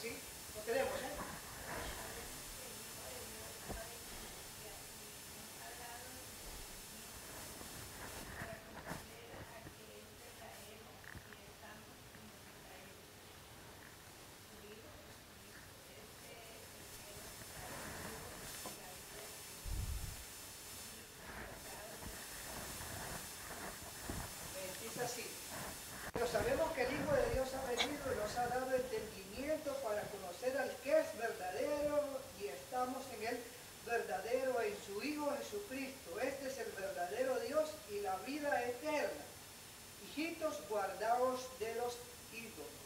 ¿sí? Lo tenemos, ¿eh? Dice así. Pero sabemos que el Hijo de Dios ha venido y nos ha dado entendimiento para conocer al que es verdadero y estamos en el verdadero, en su Hijo Jesucristo. Este es el verdadero Dios y la vida eterna. Hijitos, guardaos de los ídolos.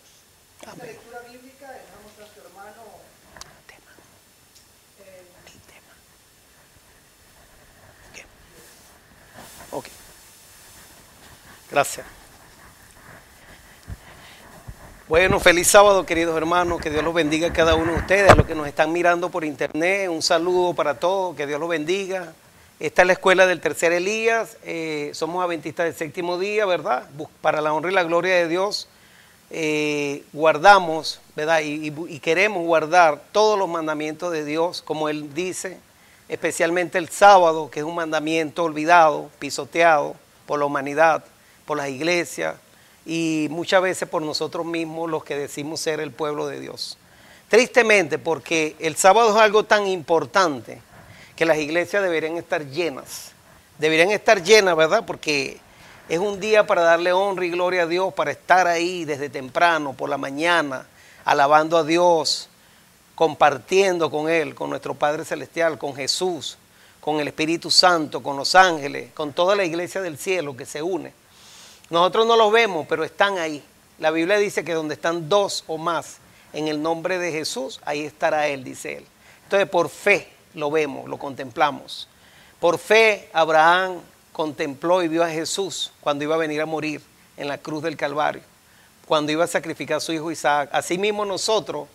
Esta lectura bíblica dejamos a nuestro hermano. Ok. Gracias. Bueno, feliz sábado, queridos hermanos. Que Dios los bendiga a cada uno de ustedes, a los que nos están mirando por internet. Un saludo para todos, que Dios los bendiga. Esta es la escuela del Tercer Elías. Somos adventistas del séptimo día, ¿verdad? Para la honra y la gloria de Dios. Guardamos, ¿verdad? Y queremos guardar todos los mandamientos de Dios, como Él dice, especialmente el sábado, que es un mandamiento olvidado, pisoteado por la humanidad, por las iglesias y muchas veces por nosotros mismos, los que decimos ser el pueblo de Dios. Tristemente, porque el sábado es algo tan importante que las iglesias deberían estar llenas, ¿verdad? Porque es un día para darle honra y gloria a Dios, para estar ahí desde temprano, por la mañana, alabando a Dios, compartiendo con Él, con nuestro Padre Celestial, con Jesús, con el Espíritu Santo, con los ángeles, con toda la iglesia del cielo que se une. Nosotros no los vemos, pero están ahí. La Biblia dice que donde están dos o más en el nombre de Jesús, ahí estará Él, dice Él. Entonces por fe lo vemos, lo contemplamos. Por fe Abraham contempló y vio a Jesús cuando iba a venir a morir en la cruz del Calvario, cuando iba a sacrificar a su hijo Isaac. Asimismo nosotros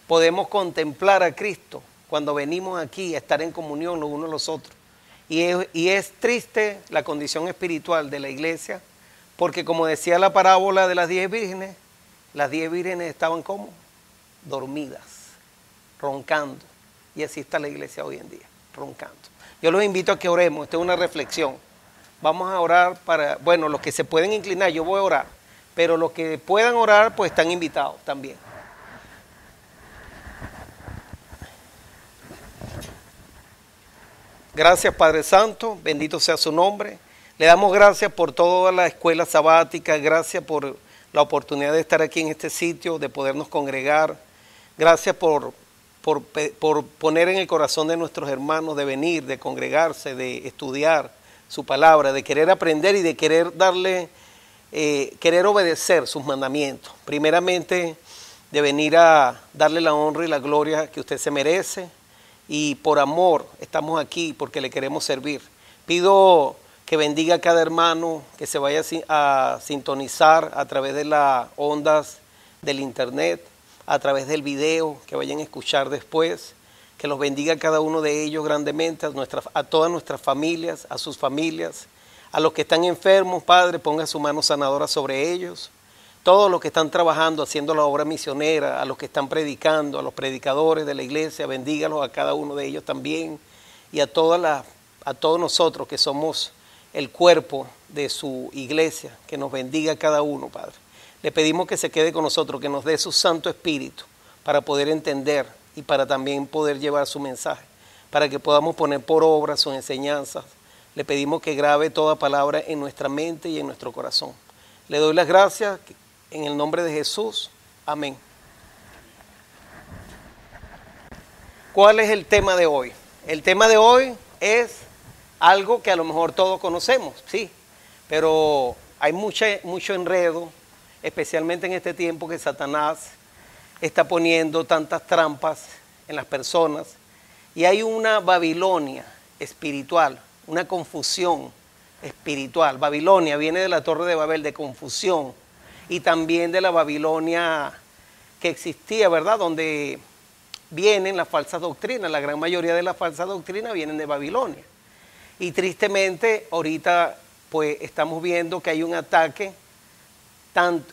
podemos contemplar a Cristo cuando venimos aquí a estar en comunión los unos los otros. Y es triste la condición espiritual de la iglesia, porque como decía la parábola de las 10 vírgenes estaban como dormidas, roncando. Y así está la iglesia hoy en día, roncando. Yo los invito a que oremos, esta es una reflexión. Vamos a orar para, bueno, los que se pueden inclinar, yo voy a orar, pero los que puedan orar, pues están invitados también. Gracias, Padre Santo, bendito sea su nombre. Le damos gracias por toda la escuela sabática, gracias por la oportunidad de estar aquí en este sitio, de podernos congregar. Gracias por poner en el corazón de nuestros hermanos de venir, de congregarse, de estudiar su palabra, de querer aprender y de querer querer obedecer sus mandamientos. Primeramente, de venir a darle la honra y la gloria que usted se merece. Y por amor estamos aquí porque le queremos servir. Pido que bendiga a cada hermano que se vaya a sintonizar a través de las ondas del internet, a través del video que vayan a escuchar después. Que los bendiga a cada uno de ellos grandemente, a todas nuestras familias, a sus familias, a los que están enfermos, Padre, ponga su mano sanadora sobre ellos. Todos los que están trabajando, haciendo la obra misionera, a los que están predicando, a los predicadores de la iglesia, bendígalos a cada uno de ellos también. Y a todos nosotros que somos el cuerpo de su iglesia, que nos bendiga a cada uno, Padre. Le pedimos que se quede con nosotros, que nos dé su Santo Espíritu para poder entender y para también poder llevar su mensaje, para que podamos poner por obra sus enseñanzas. Le pedimos que grabe toda palabra en nuestra mente y en nuestro corazón. Le doy las gracias en el nombre de Jesús. Amén. ¿Cuál es el tema de hoy? El tema de hoy es algo que a lo mejor todos conocemos, sí, pero hay mucho enredo, especialmente en este tiempo que Satanás está poniendo tantas trampas en las personas, y hay una Babilonia espiritual, una confusión espiritual. Babilonia viene de la Torre de Babel, de confusión, y también de la Babilonia que existía, ¿verdad? Donde vienen las falsas doctrinas. La gran mayoría de las falsas doctrinas vienen de Babilonia. Y tristemente ahorita pues estamos viendo que hay un ataque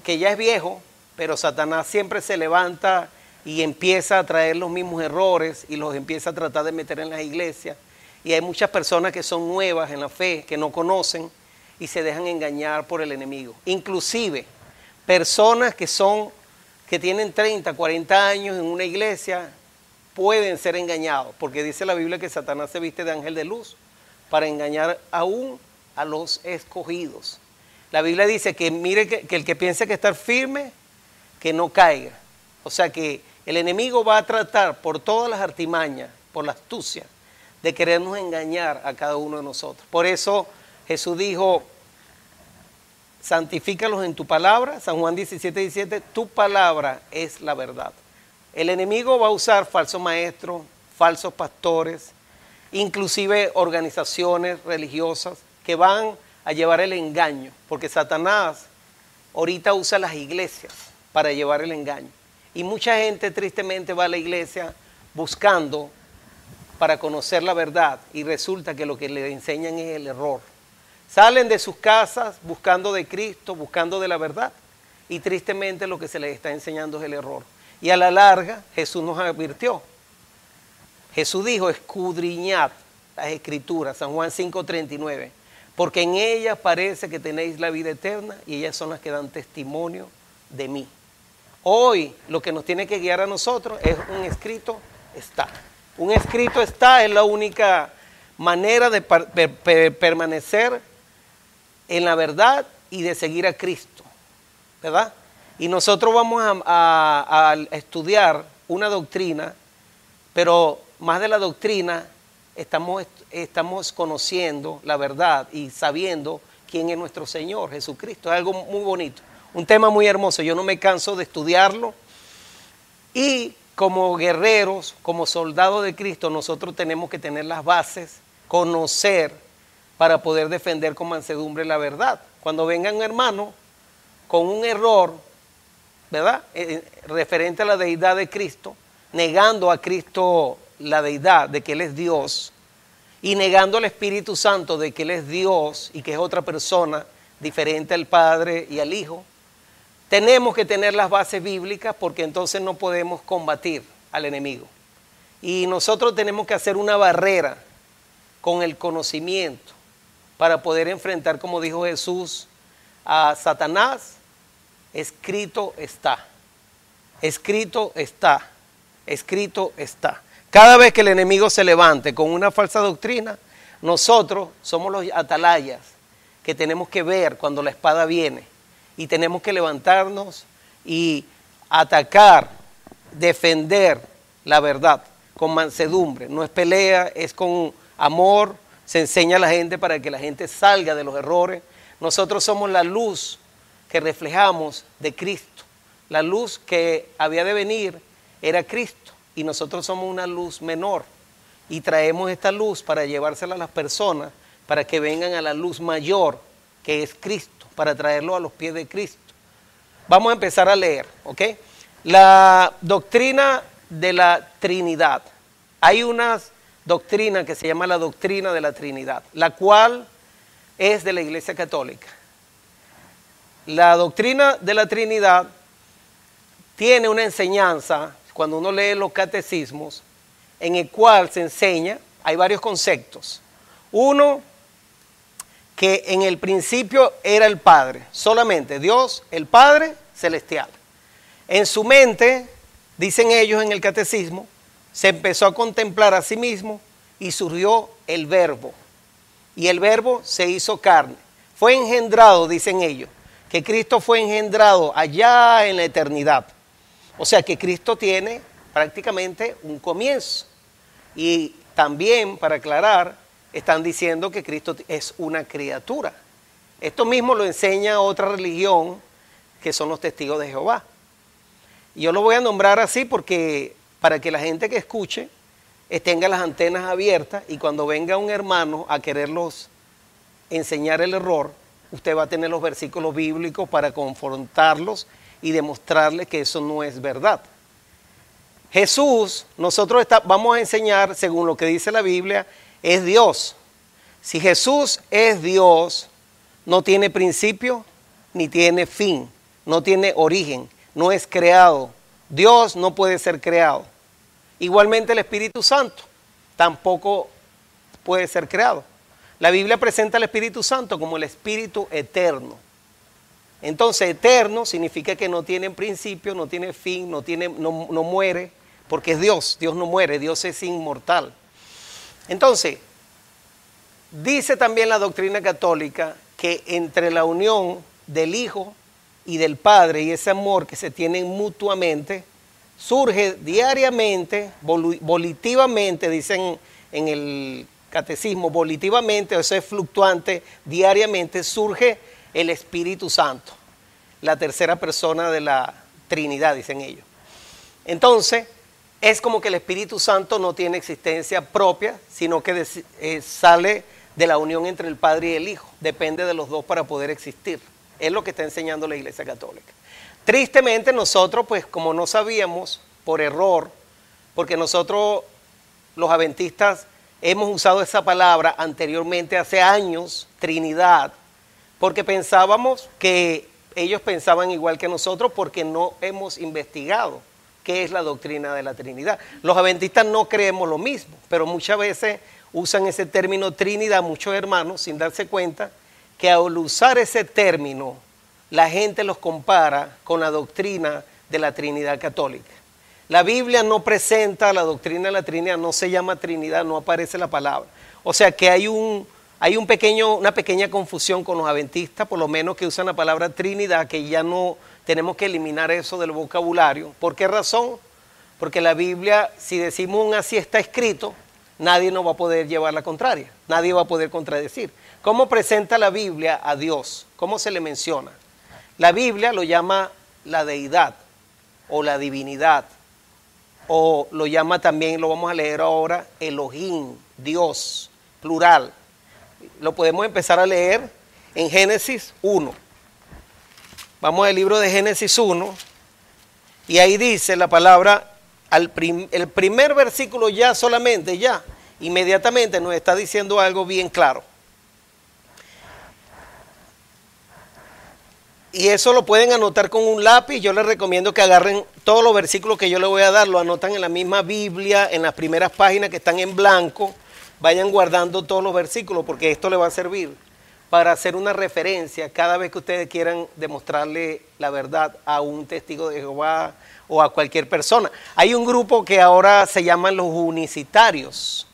que ya es viejo, pero Satanás siempre se levanta y empieza a traer los mismos errores y los empieza a tratar de meter en las iglesias. Y hay muchas personas que son nuevas en la fe, que no conocen y se dejan engañar por el enemigo. Inclusive personas que tienen 30, 40 años en una iglesia pueden ser engañados, porque dice la Biblia que Satanás se viste de ángel de luz para engañar aún a los escogidos. La Biblia dice que mire que el que piense que está firme, que no caiga. O sea que el enemigo va a tratar por todas las artimañas, por la astucia, de querernos engañar a cada uno de nosotros. Por eso Jesús dijo, santifícalos en tu palabra, San Juan 17:17, tu palabra es la verdad. El enemigo va a usar falsos maestros, falsos pastores, inclusive organizaciones religiosas que van a llevar el engaño, porque Satanás ahorita usa las iglesias para llevar el engaño. Y mucha gente tristemente va a la iglesia buscando para conocer la verdad y resulta que lo que le enseñan es el error. Salen de sus casas buscando de Cristo, buscando de la verdad y tristemente lo que se les está enseñando es el error. Y a la larga Jesús nos advirtió. Jesús dijo, escudriñad las escrituras, San Juan 5:39, porque en ellas parece que tenéis la vida eterna y ellas son las que dan testimonio de mí. Hoy lo que nos tiene que guiar a nosotros es un escrito está. Un escrito está es la única manera de permanecer en la verdad y de seguir a Cristo, ¿verdad? Y nosotros vamos a estudiar una doctrina, pero más de la doctrina estamos conociendo la verdad y sabiendo quién es nuestro Señor Jesucristo. Es algo muy bonito, un tema muy hermoso. Yo no me canso de estudiarlo y como guerreros, como soldados de Cristo, nosotros tenemos que tener las bases, conocer para poder defender con mansedumbre la verdad. Cuando venga un hermano con un error, ¿verdad? Referente a la deidad de Cristo, negando a Cristo la deidad de que Él es Dios y negando al Espíritu Santo de que Él es Dios y que es otra persona diferente al Padre y al Hijo, tenemos que tener las bases bíblicas porque entonces no podemos combatir al enemigo. Y nosotros tenemos que hacer una barrera con el conocimiento para poder enfrentar, como dijo Jesús, a Satanás. Escrito está, escrito está, escrito está. Cada vez que el enemigo se levante con una falsa doctrina, nosotros somos los atalayas que tenemos que ver cuando la espada viene y tenemos que levantarnos y atacar, defender la verdad con mansedumbre. No es pelea, es con amor, se enseña a la gente para que la gente salga de los errores. Nosotros somos la luz que reflejamos de Cristo. La luz que había de venir era Cristo y nosotros somos una luz menor y traemos esta luz para llevársela a las personas para que vengan a la luz mayor que es Cristo, para traerlo a los pies de Cristo. Vamos a empezar a leer, ¿ok? La doctrina de la Trinidad. Hay una doctrina que se llama la doctrina de la Trinidad, la cual es de la Iglesia Católica. La doctrina de la Trinidad tiene una enseñanza, cuando uno lee los catecismos, en el cual se enseña, hay varios conceptos. Uno, que en el principio era el Padre, solamente Dios, el Padre celestial. En su mente, dicen ellos en el catecismo, se empezó a contemplar a sí mismo y surgió el Verbo. Y el Verbo se hizo carne. Fue engendrado, dicen ellos, que Cristo fue engendrado allá en la eternidad. O sea que Cristo tiene prácticamente un comienzo. Y también, para aclarar, están diciendo que Cristo es una criatura. Esto mismo lo enseña otra religión, que son los testigos de Jehová. Y yo lo voy a nombrar así porque para que la gente que escuche tenga las antenas abiertas y cuando venga un hermano a quererlos enseñar el error, usted va a tener los versículos bíblicos para confrontarlos y demostrarles que eso no es verdad. Jesús, nosotros vamos a enseñar, según lo que dice la Biblia, es Dios. Si Jesús es Dios, no tiene principio ni tiene fin, no tiene origen, no es creado Dios no puede ser creado. Igualmente el Espíritu Santo tampoco puede ser creado. La Biblia presenta al Espíritu Santo como el Espíritu eterno. Entonces, eterno significa que no tiene principio, no tiene fin, no muere, porque es Dios. Dios no muere, Dios es inmortal. Entonces, dice también la doctrina católica que entre la unión del Hijo y del Padre y ese amor que se tienen mutuamente, surge diariamente, volitivamente, dicen en el catecismo, volitivamente, eso es fluctuante, diariamente surge el Espíritu Santo, la tercera persona de la Trinidad, dicen ellos. Entonces, es como que el Espíritu Santo no tiene existencia propia, sino que sale de la unión entre el Padre y el Hijo. Depende de los dos para poder existir. Es lo que está enseñando la Iglesia Católica. Tristemente nosotros, pues como no sabíamos, por error, porque nosotros los adventistas hemos usado esa palabra anteriormente, hace años, Trinidad, porque pensábamos que ellos pensaban igual que nosotros porque no hemos investigado qué es la doctrina de la Trinidad. Los adventistas no creemos lo mismo, pero muchas veces usan ese término Trinidad, muchos hermanos, sin darse cuenta que al usar ese término, la gente los compara con la doctrina de la Trinidad católica. La Biblia no presenta la doctrina de la Trinidad, no se llama Trinidad, no aparece la palabra. O sea que hay una pequeña confusión con los adventistas, por lo menos que usan la palabra Trinidad, que ya no tenemos que eliminar eso del vocabulario. ¿Por qué razón? Porque la Biblia, si decimos un así está escrito, nadie nos va a poder llevar la contraria, nadie va a poder contradecir. ¿Cómo presenta la Biblia a Dios? ¿Cómo se le menciona? La Biblia lo llama la deidad o la divinidad, o lo llama también, lo vamos a leer ahora, Elohim, Dios, plural. Lo podemos empezar a leer en Génesis 1. Vamos al libro de Génesis 1 y ahí dice la palabra, el primer versículo ya solamente, ya, inmediatamente nos está diciendo algo bien claro. Y eso lo pueden anotar con un lápiz. Yo les recomiendo que agarren todos los versículos que yo les voy a dar, lo anotan en la misma Biblia, en las primeras páginas que están en blanco. Vayan guardando todos los versículos porque esto les va a servir para hacer una referencia cada vez que ustedes quieran demostrarle la verdad a un testigo de Jehová o a cualquier persona. Hay un grupo que ahora se llaman los unicitarios.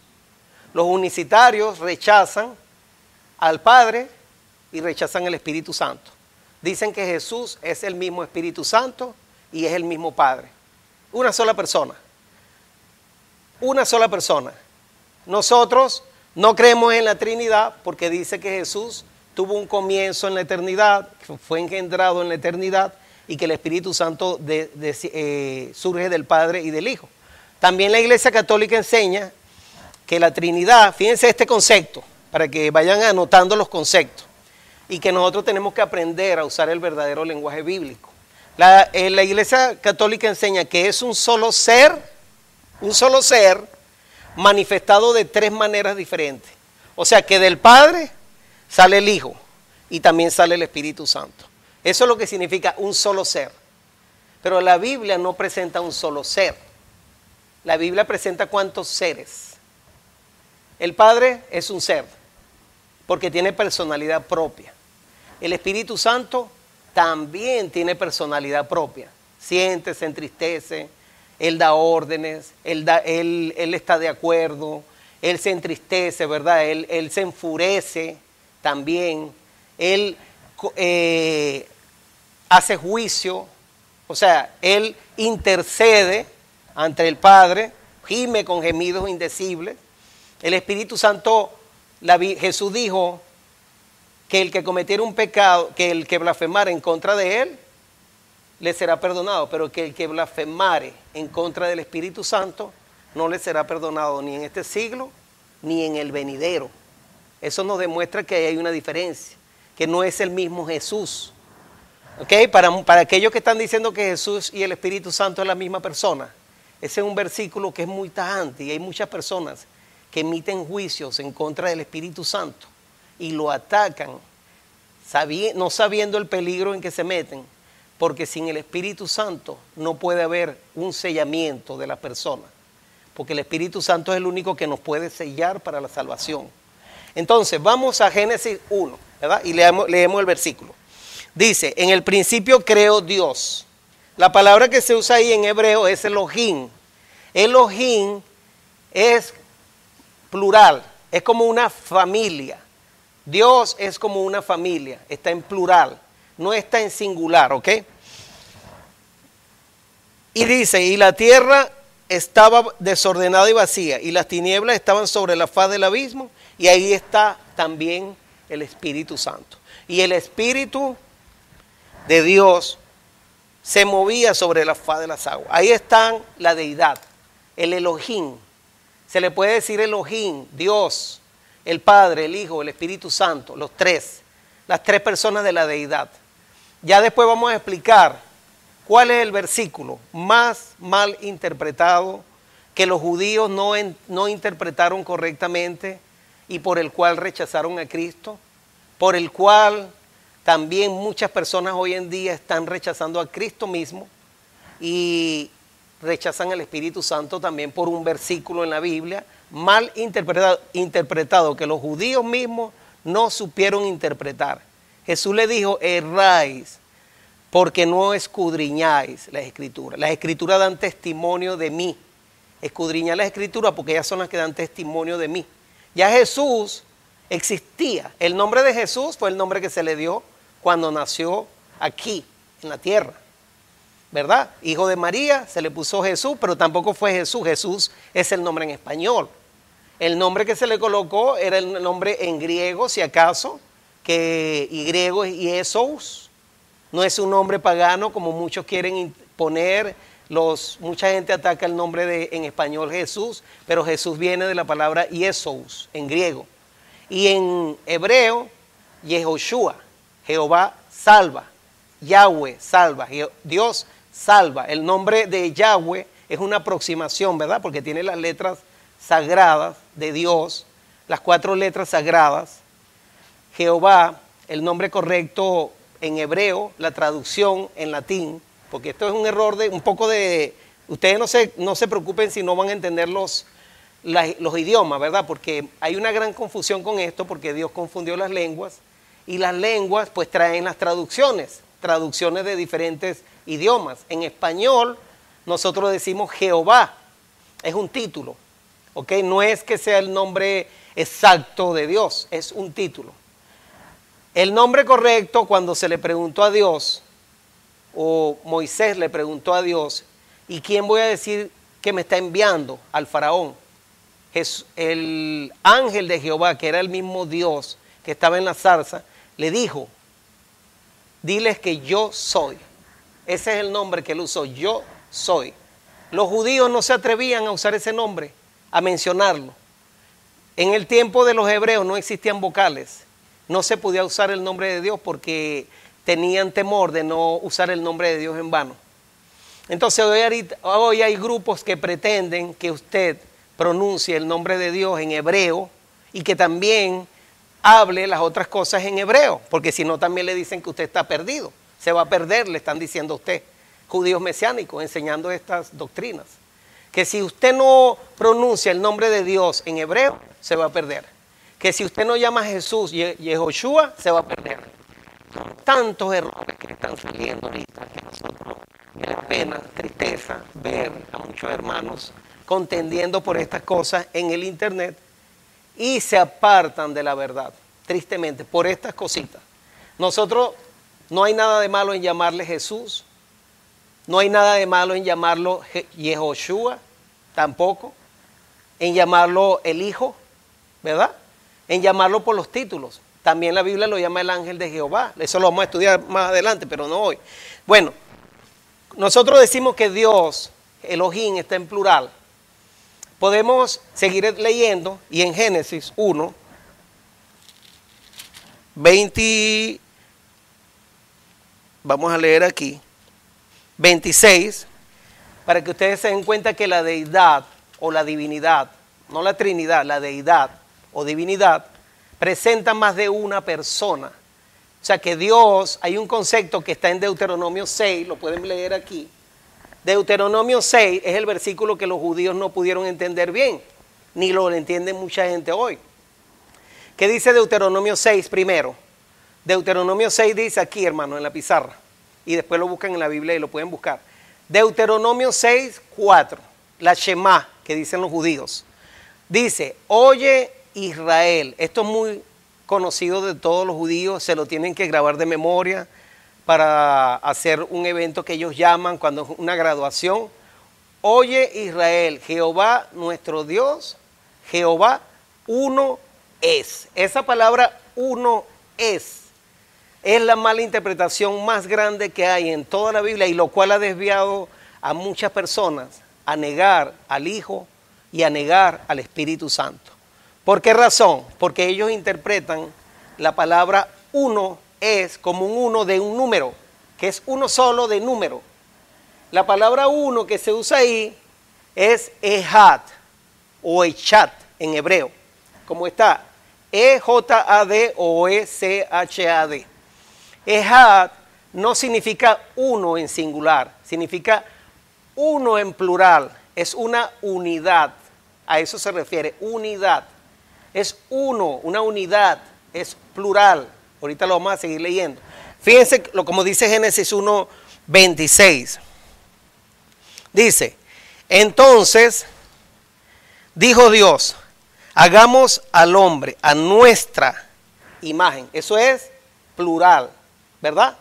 Los unicitarios rechazan al Padre y rechazan el Espíritu Santo. Dicen que Jesús es el mismo Espíritu Santo y es el mismo Padre. Una sola persona. Una sola persona. Nosotros no creemos en la Trinidad porque dice que Jesús tuvo un comienzo en la eternidad, fue engendrado en la eternidad y que el Espíritu Santo surge del Padre y del Hijo. También la Iglesia Católica enseña que la Trinidad, fíjense este concepto, para que vayan anotando los conceptos, y que nosotros tenemos que aprender a usar el verdadero lenguaje bíblico. La Iglesia Católica enseña que es un solo ser manifestado de tres maneras diferentes. O sea que del Padre sale el Hijo y también sale el Espíritu Santo. Eso es lo que significa un solo ser. Pero la Biblia no presenta un solo ser. La Biblia presenta cuántos seres. El Padre es un ser porque tiene personalidad propia. El Espíritu Santo también tiene personalidad propia. Siente, se entristece, Él da órdenes, Él está de acuerdo, Él se entristece, ¿verdad? Él se enfurece también, Él hace juicio, o sea, Él intercede ante el Padre, gime con gemidos indecibles. El Espíritu Santo, Jesús dijo que el que cometiera un pecado, que el que blasfemara en contra de Él, le será perdonado, pero que el que blasfemare en contra del Espíritu Santo no le será perdonado ni en este siglo ni en el venidero. Eso nos demuestra que hay una diferencia, que no es el mismo Jesús. ¿Okay? Para aquellos que están diciendo que Jesús y el Espíritu Santo es la misma persona, ese es un versículo que es muy tajante y hay muchas personas que emiten juicios en contra del Espíritu Santo y lo atacan no sabiendo el peligro en que se meten. porque sin el Espíritu Santo no puede haber un sellamiento de la persona, porque el Espíritu Santo es el único que nos puede sellar para la salvación. Entonces, vamos a Génesis 1, ¿verdad? Y leemos el versículo. Dice, en el principio creó Dios. La palabra que se usa ahí en hebreo es Elohim. Elohim es plural, es como una familia. Dios es como una familia, está en plural, no está en singular, ¿ok? Y dice, y la tierra estaba desordenada y vacía, y las tinieblas estaban sobre la faz del abismo, y ahí está también el Espíritu Santo. Y el Espíritu de Dios se movía sobre la faz de las aguas. Ahí está la deidad, el Elohim. Se le puede decir Elohim, Dios, el Padre, el Hijo, el Espíritu Santo, los tres, las tres personas de la deidad. Ya después vamos a explicar cuál es el versículo más mal interpretado, que los judíos no interpretaron correctamente y por el cual rechazaron a Cristo, por el cual también muchas personas hoy en día están rechazando a Cristo mismo y rechazan al Espíritu Santo también por un versículo en la Biblia mal interpretado que los judíos mismos no supieron interpretar. Jesús le dijo, erráis porque no escudriñáis las Escrituras. Las Escrituras dan testimonio de mí. Escudriñar las Escrituras porque ellas son las que dan testimonio de mí. Ya Jesús existía. El nombre de Jesús fue el nombre que se le dio cuando nació aquí, en la tierra, ¿verdad? Hijo de María, se le puso Jesús, pero tampoco fue Jesús. Jesús es el nombre en español. El nombre que se le colocó era el nombre en griego, si acaso, y griego es Jesús. No es un nombre pagano como muchos quieren poner. Mucha gente ataca el nombre en español Jesús, pero Jesús viene de la palabra Jesús en griego. Y en hebreo, Yehoshua, Jehová salva, Yahweh salva, Dios salva. El nombre de Yahweh es una aproximación, ¿verdad? Porque tiene las letras sagradas de Dios, las 4 letras sagradas. Jehová, el nombre correcto en hebreo, la traducción en latín, porque esto es un error de un poco de... Ustedes no se preocupen si no van a entender los idiomas, ¿verdad? Porque hay una gran confusión con esto, porque Dios confundió las lenguas, y las lenguas pues traen las traducciones de diferentes idiomas. En español nosotros decimos Jehová, es un título, ¿ok? No es que sea el nombre exacto de Dios, es un título. El nombre correcto, cuando se le preguntó a Dios, o Moisés le preguntó a Dios, ¿y quién voy a decir que me está enviando al faraón? El ángel de Jehová, que era el mismo Dios que estaba en la zarza, le dijo, diles que yo soy. Ese es el nombre que él usó, yo soy. Los judíos no se atrevían a usar ese nombre, a mencionarlo. En el tiempo de los hebreos no existían vocales. No se podía usar el nombre de Dios porque tenían temor de no usar el nombre de Dios en vano. Entonces hoy hay grupos que pretenden que usted pronuncie el nombre de Dios en hebreo y que también hable las otras cosas en hebreo, porque si no también le dicen que usted está perdido, se va a perder, le están diciendo a usted, judíos mesiánicos enseñando estas doctrinas, que si usted no pronuncia el nombre de Dios en hebreo, se va a perder, que si usted no llama a Jesús Yehoshua, se va a perder. Son tantos errores que están saliendo ahorita que nosotros me da pena, tristeza ver a muchos hermanos contendiendo por estas cosas en el internet y se apartan de la verdad, tristemente, por estas cositas. Nosotros, no hay nada de malo en llamarle Jesús, no hay nada de malo en llamarlo Yehoshua, tampoco, en llamarlo el Hijo, ¿verdad? En llamarlo por los títulos. También la Biblia lo llama el ángel de Jehová, eso lo vamos a estudiar más adelante, pero no hoy. Bueno, nosotros decimos que Dios, Elohim, está en plural. Podemos seguir leyendo y en Génesis 1, 20, vamos a leer aquí, 26, para que ustedes se den cuenta que la deidad o la divinidad, no la Trinidad, la deidad o divinidad, presenta más de una persona O sea que Dios, hay un concepto que está en Deuteronomio 6, lo pueden leer aquí. Deuteronomio 6 es el versículo que los judíos no pudieron entender bien, ni lo entiende mucha gente hoy. ¿Qué dice Deuteronomio 6 primero? Deuteronomio 6 dice aquí, hermano, en la pizarra, y después lo buscan en la Biblia y lo pueden buscar. Deuteronomio 6, 4, la Shema, que dicen los judíos. Dice, oye Israel, esto es muy conocido de todos los judíos, se lo tienen que grabar de memoria para hacer un evento que ellos llaman cuando es una graduación. Oye Israel, Jehová nuestro Dios, Jehová uno es. Esa palabra uno es la mala interpretación más grande que hay en toda la Biblia y lo cual ha desviado a muchas personas a negar al Hijo y a negar al Espíritu Santo. ¿Por qué razón? Porque ellos interpretan la palabra uno es como un uno de un número, que es uno solo de número. La palabra uno que se usa ahí es ejad o echat en hebreo. ¿Cómo está? E-J-A-D o E-C-H-A-D. Ejad no significa uno en singular, significa uno en plural, es una unidad, a eso se refiere, unidad. Es uno, una unidad, es plural. Ahorita lo vamos a seguir leyendo. Fíjense como dice Génesis 1:26. Dice, entonces dijo Dios, hagamos al hombre a nuestra imagen. Eso es plural, ¿verdad?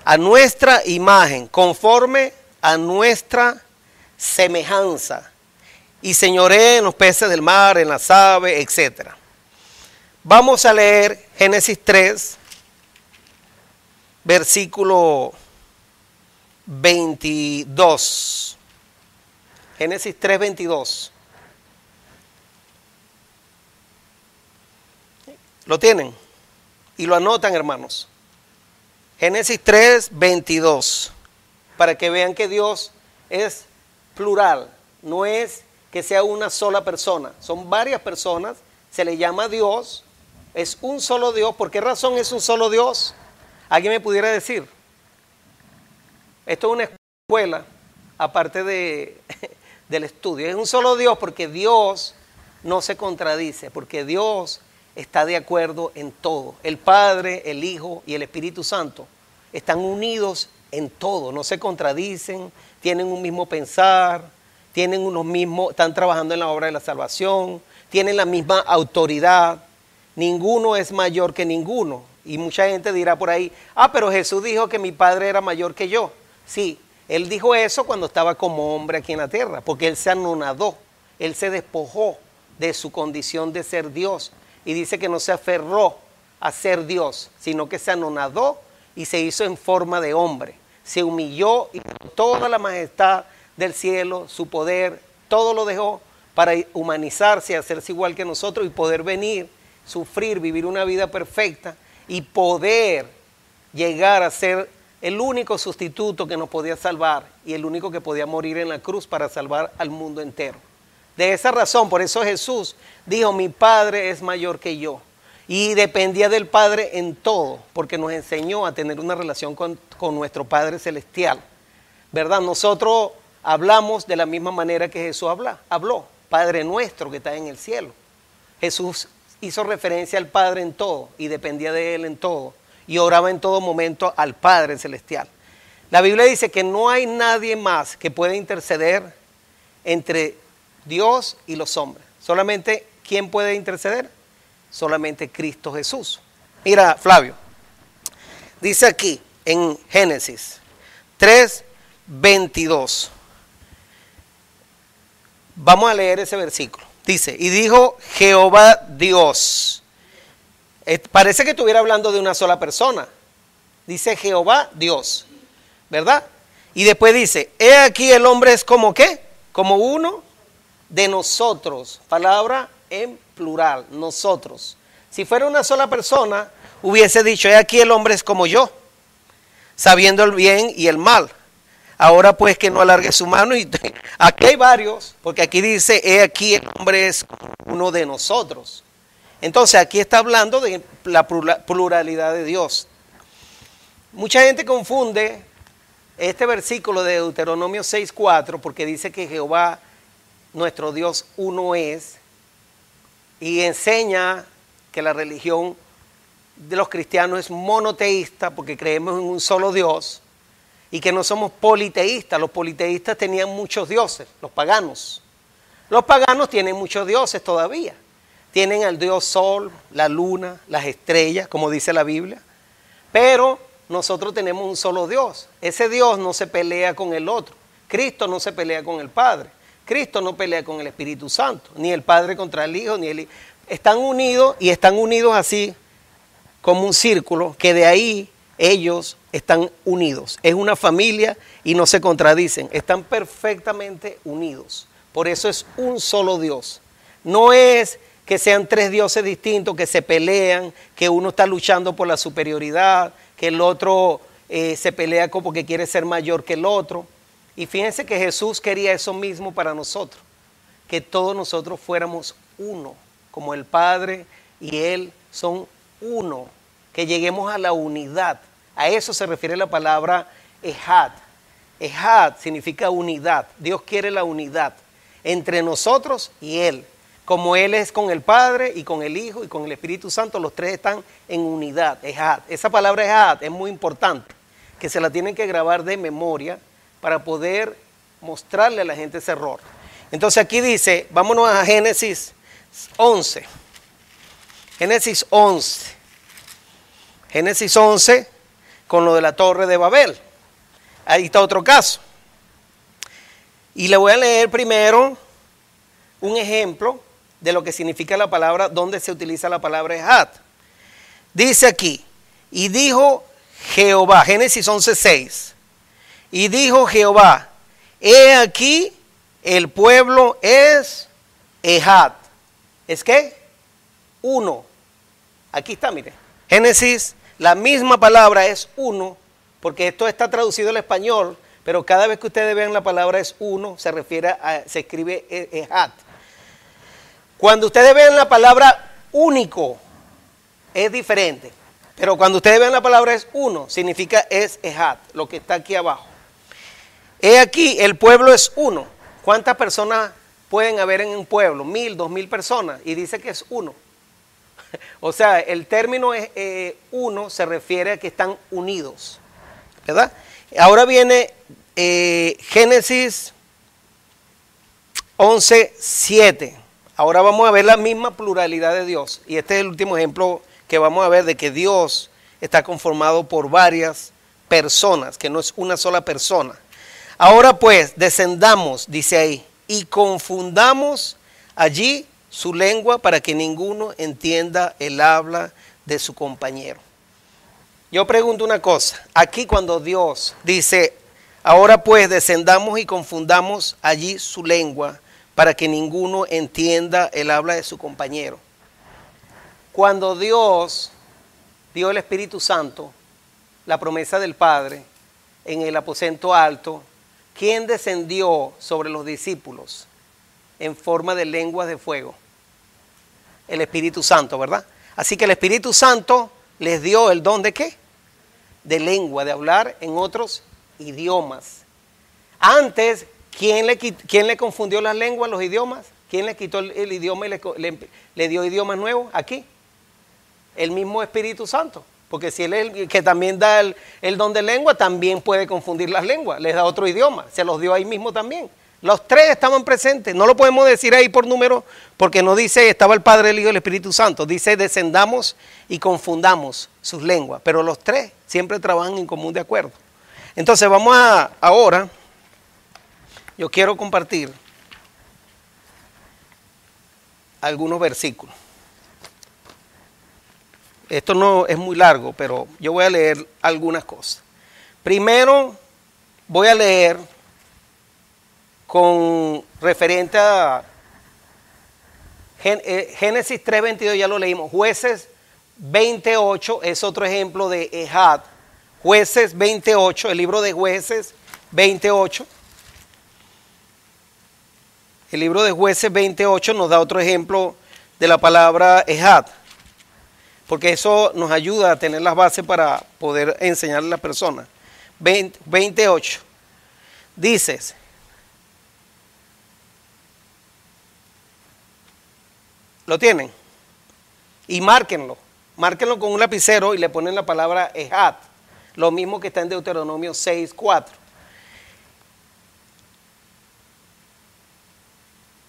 A nuestra imagen, conforme a nuestra semejanza. Y señoree en los peces del mar, en las aves, etc. Vamos a leer Génesis 3, versículo 22. Génesis 3, 22. ¿Lo tienen? Y lo anotan, hermanos. Génesis 3, 22. Para que vean que Dios es plural, no es que sea una sola persona, son varias personas, se le llama Dios, es un solo Dios. ¿Por qué razón es un solo Dios? ¿Alguien me pudiera decir? Esto es una escuela, aparte del estudio, es un solo Dios porque Dios no se contradice, porque Dios está de acuerdo en todo. El Padre, el Hijo y el Espíritu Santo están unidos en todo, no se contradicen, tienen un mismo pensar, tienen unos mismos, están trabajando en la obra de la salvación, tienen la misma autoridad, ninguno es mayor que ninguno. Y mucha gente dirá por ahí, pero Jesús dijo que mi Padre era mayor que yo. Sí, Él dijo eso cuando estaba como hombre aquí en la tierra, porque Él se anonadó, Él se despojó de su condición de ser Dios. Y dice que no se aferró a ser Dios, sino que se anonadó y se hizo en forma de hombre. Se humilló y toda la majestad del cielo, su poder, todo lo dejó para humanizarse, hacerse igual que nosotros y poder venir, sufrir, vivir una vida perfecta y poder llegar a ser el único sustituto que nos podía salvar y el único que podía morir en la cruz para salvar al mundo entero. De esa razón, por eso Jesús dijo, mi Padre es mayor que yo. Y dependía del Padre en todo, porque nos enseñó a tener una relación con nuestro Padre Celestial. ¿Verdad? Nosotros hablamos de la misma manera que Jesús habló. Padre nuestro que está en el cielo. Jesús hizo referencia al Padre en todo y dependía de Él en todo. Y oraba en todo momento al Padre Celestial. La Biblia dice que no hay nadie más que pueda interceder entre Dios y los hombres. Solamente, ¿quién puede interceder? Solamente Cristo Jesús. Mira, Flavio, dice aquí en Génesis 3:22. Vamos a leer ese versículo. Dice, y dijo Jehová Dios. Parece que estuviera hablando de una sola persona. Dice Jehová Dios, ¿verdad? Y después dice, he aquí el hombre es como ¿qué? Como uno de nosotros. Palabra en plural, nosotros. Si fuera una sola persona, hubiese dicho, he aquí el hombre es como yo, sabiendo el bien y el mal. Ahora pues que no alargue su mano. Y aquí hay varios, porque aquí dice, he aquí el hombre es uno de nosotros. Entonces aquí está hablando de la pluralidad de Dios. Mucha gente confunde este versículo de Deuteronomio 6:4 porque dice que Jehová, nuestro Dios, uno es, y enseña que la religión de los cristianos es monoteísta porque creemos en un solo Dios y que no somos politeístas. Los politeístas tenían muchos dioses, los paganos. Los paganos tienen muchos dioses todavía. Tienen al dios sol, la luna, las estrellas, como dice la Biblia. Pero nosotros tenemos un solo Dios. Ese Dios no se pelea con el otro. Cristo no se pelea con el Padre. Cristo no pelea con el Espíritu Santo. Ni el Padre contra el Hijo, ni el Hijo. Están unidos y están unidos así como un círculo, que de ahí ellos están unidos. Es una familia y no se contradicen. Están perfectamente unidos. Por eso es un solo Dios. No es que sean tres dioses distintos que se pelean, que uno está luchando por la superioridad, que el otro se pelea porque quiere ser mayor que el otro. Y fíjense que Jesús quería eso mismo para nosotros, que todos nosotros fuéramos uno, como el Padre y Él son uno, que lleguemos a la unidad. A eso se refiere la palabra Ejad. Ejad significa unidad. Dios quiere la unidad entre nosotros y Él. Como Él es con el Padre y con el Hijo y con el Espíritu Santo, los tres están en unidad. Ejad. Esa palabra Ejad es muy importante, que se la tienen que grabar de memoria para poder mostrarle a la gente ese error. Entonces aquí dice, vámonos a Génesis 11. Génesis 11. Génesis 11 con lo de la Torre de Babel. Ahí está otro caso. Y le voy a leer primero un ejemplo de lo que significa la palabra, donde se utiliza la palabra Ejad. Dice aquí, y dijo Jehová, Génesis 11:6, y dijo Jehová, he aquí el pueblo es Ejad. ¿Es qué? Uno. Aquí está, mire. Génesis, la misma palabra es uno, porque esto está traducido al español, pero cada vez que ustedes vean la palabra es uno, se refiere a, se escribe Ejad. Cuando ustedes vean la palabra único, es diferente. Pero cuando ustedes vean la palabra es uno, significa es Ejad, lo que está aquí abajo. He aquí, el pueblo es uno. ¿Cuántas personas pueden haber en un pueblo? 1000, 2000 personas. Y dice que es uno. O sea, el término es uno, se refiere a que están unidos, ¿verdad? Ahora viene Génesis 11:7. Ahora vamos a ver la misma pluralidad de Dios. Y este es el último ejemplo que vamos a ver de que Dios está conformado por varias personas, que no es una sola persona. Ahora pues, descendamos, dice ahí, y confundamos allí su lengua para que ninguno entienda el habla de su compañero. Yo pregunto una cosa, aquí cuando Dios dice, ahora pues descendamos y confundamos allí su lengua para que ninguno entienda el habla de su compañero. Cuando Dios dio el Espíritu Santo, la promesa del Padre, en el aposento alto, ¿quién descendió sobre los discípulos en forma de lenguas de fuego? El Espíritu Santo, ¿verdad? Así que el Espíritu Santo les dio el don de ¿qué? De lengua, de hablar en otros idiomas. Antes, ¿quién le confundió las lenguas, los idiomas? ¿Quién le quitó el idioma y le dio idiomas nuevos? Aquí. El mismo Espíritu Santo. Porque si Él es el que también da el don de lengua, también puede confundir las lenguas. Les da otro idioma. Se los dio ahí mismo también. Los tres estaban presentes. No lo podemos decir ahí por número, porque no dice estaba el Padre, el Hijo y el Espíritu Santo. Dice descendamos y confundamos sus lenguas. Pero los tres siempre trabajan en común de acuerdo. Entonces vamos ahora, yo quiero compartir algunos versículos. Esto no es muy largo, pero yo voy a leer algunas cosas. Primero voy a leer con referente a Génesis 3:22, ya lo leímos. Jueces 28 es otro ejemplo de Ejad. Jueces 28, el libro de Jueces 28. El libro de Jueces 28 nos da otro ejemplo de la palabra ejad, porque eso nos ayuda a tener las bases para poder enseñarle a la persona. 28. Dices, ¿lo tienen? Y márquenlo con un lapicero y le ponen la palabra ejad, lo mismo que está en Deuteronomio 6:4.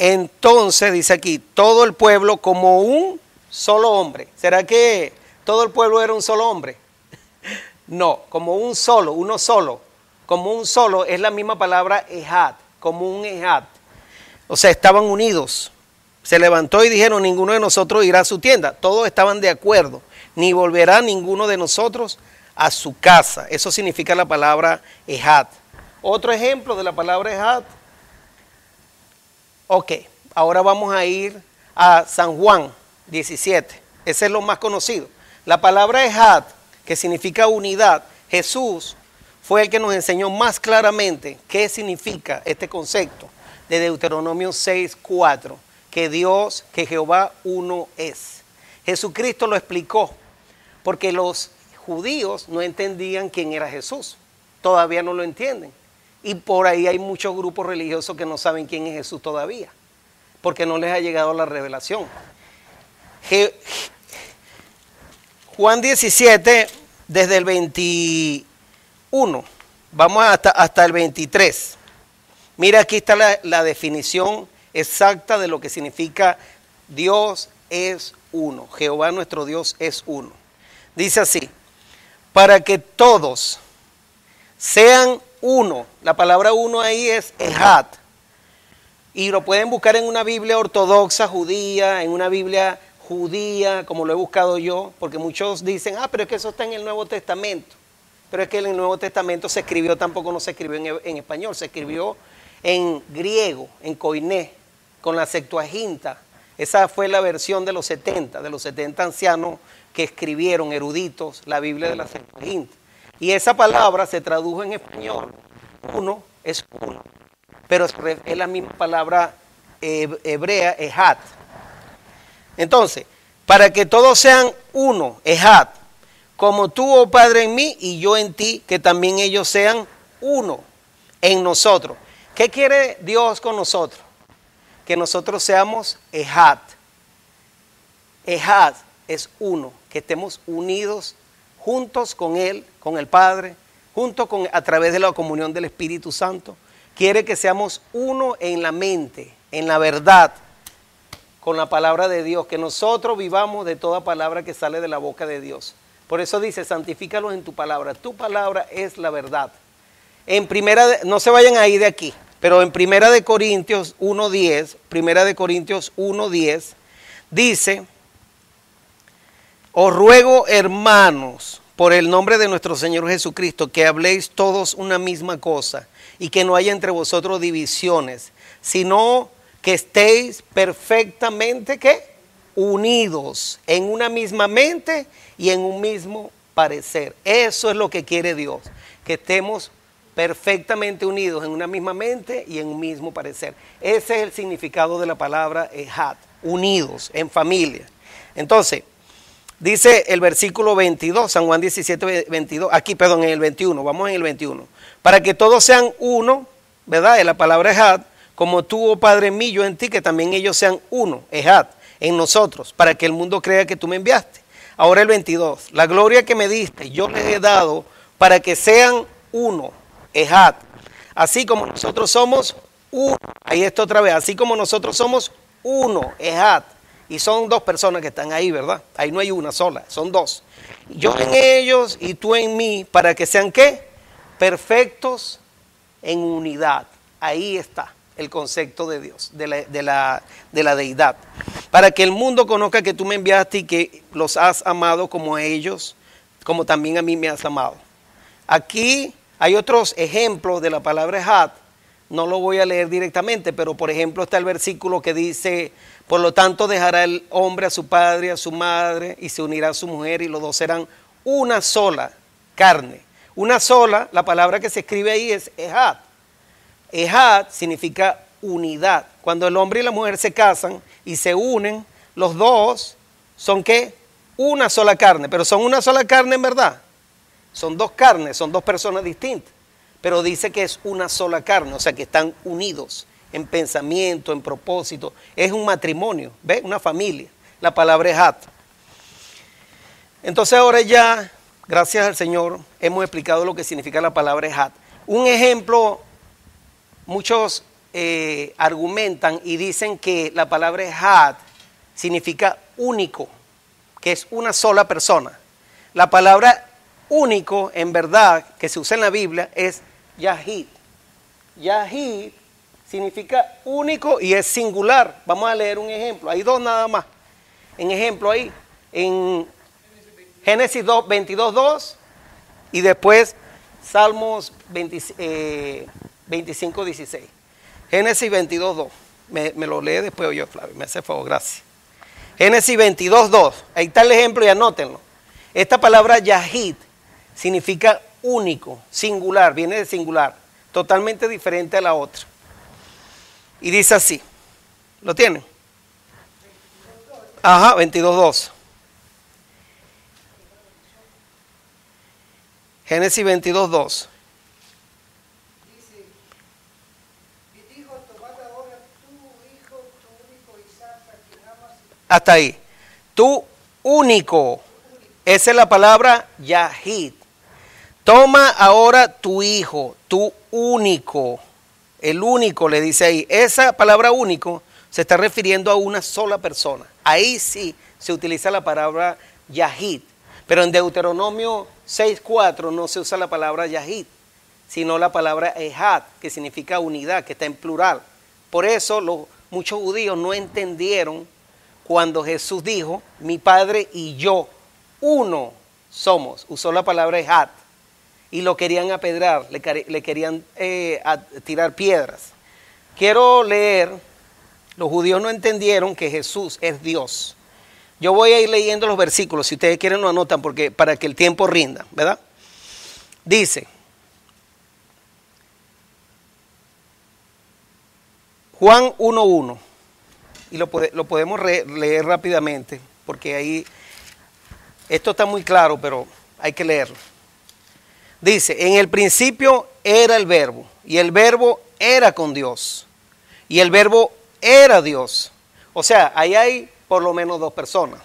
Entonces dice aquí, todo el pueblo como un solo hombre. ¿Será que todo el pueblo era un solo hombre? No, como un solo, uno solo. Como un solo es la misma palabra ejad, como un ejad. O sea, estaban unidos. Se levantó y dijeron, ninguno de nosotros irá a su tienda. Todos estaban de acuerdo. Ni volverá ninguno de nosotros a su casa. Eso significa la palabra ejad. Otro ejemplo de la palabra ejad. Ok, ahora vamos a ir a San Juan 17. Ese es lo más conocido. La palabra ejad, que significa unidad, Jesús fue el que nos enseñó más claramente qué significa este concepto de Deuteronomio 6:4, que Jehová uno es. Jesucristo lo explicó, porque los judíos no entendían quién era Jesús, todavía no lo entienden. Y por ahí hay muchos grupos religiosos que no saben quién es Jesús todavía, porque no les ha llegado la revelación. Juan 17, desde el 21, vamos hasta el 23. Mira, aquí está la definición exacta de lo que significa Dios es uno. Jehová nuestro Dios es uno. Dice así, para que todos sean uno. La palabra uno ahí es ejad. Y lo pueden buscar en una Biblia ortodoxa judía, en una Biblia judía, como lo he buscado yo, porque muchos dicen, pero es que eso está en el Nuevo Testamento. Pero es que en el Nuevo Testamento se escribió, tampoco no se escribió en español, se escribió en griego, en koiné, con la Septuaginta. Esa fue la versión de los 70 ancianos que escribieron, eruditos, la Biblia de la Septuaginta. Y esa palabra se tradujo en español. Uno es uno. Pero es la misma palabra hebrea, ejad. Entonces, para que todos sean uno, ejad, como tú, oh Padre, en mí y yo en ti, que también ellos sean uno en nosotros. ¿Qué quiere Dios con nosotros? Que nosotros seamos ejad. Ejad es uno, que estemos unidos juntos con Él, con el Padre, a través de la comunión del Espíritu Santo. Quiere que seamos uno en la mente, en la verdad, con la palabra de Dios, que nosotros vivamos de toda palabra que sale de la boca de Dios. Por eso dice, santifícalos en tu palabra es la verdad. No se vayan a ir de aquí, pero en Primera de Corintios 1:10, dice, os ruego, hermanos, por el nombre de nuestro Señor Jesucristo, que habléis todos una misma cosa y que no haya entre vosotros divisiones, sino que estéis perfectamente, ¿qué? Unidos en una misma mente y en un mismo parecer. Eso es lo que quiere Dios, que estemos perfectamente unidos en una misma mente y en un mismo parecer. Ese es el significado de la palabra ejad, unidos, en familia. Entonces, dice el versículo 22, San Juan 17, 22, en el 21, vamos en el 21. Para que todos sean uno, ¿verdad? Es la palabra ejad, como tú, oh Padre en mí, yo en ti, que también ellos sean uno, ejad, en nosotros, para que el mundo crea que tú me enviaste. Ahora el 22, la gloria que me diste, yo les he dado para que sean uno, ejad, así como nosotros somos uno. Ahí está otra vez, así como nosotros somos uno, ejad. Y son dos personas que están ahí, ¿verdad? Ahí no hay una sola, son dos. Yo en ellos y tú en mí, para que sean, ¿qué? Perfectos en unidad. Ahí está el concepto de Dios, de la deidad. Para que el mundo conozca que tú me enviaste y que los has amado como a ellos, como también a mí me has amado. Aquí hay otros ejemplos de la palabra ejad. No lo voy a leer directamente, pero por ejemplo está el versículo que dice, por lo tanto dejará el hombre a su padre y a su madre y se unirá a su mujer y los dos serán una sola carne. Una sola, la palabra que se escribe ahí es ejad. Ejad significa unidad. Cuando el hombre y la mujer se casan y se unen, los dos son ¿qué? Una sola carne, pero son una sola carne en verdad. Son dos carnes, son dos personas distintas, pero dice que es una sola carne, o sea que están unidos en pensamiento, en propósito. Es un matrimonio, ¿ves? Una familia. La palabra es hat. Entonces ahora ya, gracias al Señor, hemos explicado lo que significa la palabra es hat. Un ejemplo, muchos argumentan y dicen que la palabra es hat significa único, que es una sola persona. La palabra único, en verdad, que se usa en la Biblia es Yahid. Yahid significa único y es singular. Vamos a leer un ejemplo. Hay dos nada más. En ejemplo ahí, en Génesis 22:2 y después Salmos 25:16. Génesis 22:2. Me lo lee después yo, Flavio. Me hace favor, gracias. Génesis 22:2. Ahí está el ejemplo y anótenlo. Esta palabra Yahid significa único, singular, viene de singular, totalmente diferente a la otra. Y dice así, ¿lo tienen? Ajá, 22:2. Génesis 22:2. Dice, y dijo, tomad ahora tu hijo, tu único Isaac, a quien amas. Hasta ahí. Tu único. Esa es la palabra Yahid. Toma ahora tu hijo, tu único. El único le dice ahí. Esa palabra único se está refiriendo a una sola persona. Ahí sí se utiliza la palabra Yahid. Pero en Deuteronomio 6:4 no se usa la palabra Yahid, sino la palabra Ehad, que significa unidad, que está en plural. Por eso muchos judíos no entendieron cuando Jesús dijo, mi Padre y yo, uno somos. Usó la palabra Ehad y lo querían apedrar, le querían tirar piedras. Quiero leer, los judíos no entendieron que Jesús es Dios. Yo voy a ir leyendo los versículos, si ustedes quieren lo anotan porque, para que el tiempo rinda, ¿verdad? Dice, Juan 1:1, y lo podemos leer rápidamente, porque ahí, esto está muy claro, pero hay que leerlo. Dice, en el principio era el verbo, y el verbo era con Dios, y el verbo era Dios. O sea, ahí hay por lo menos dos personas.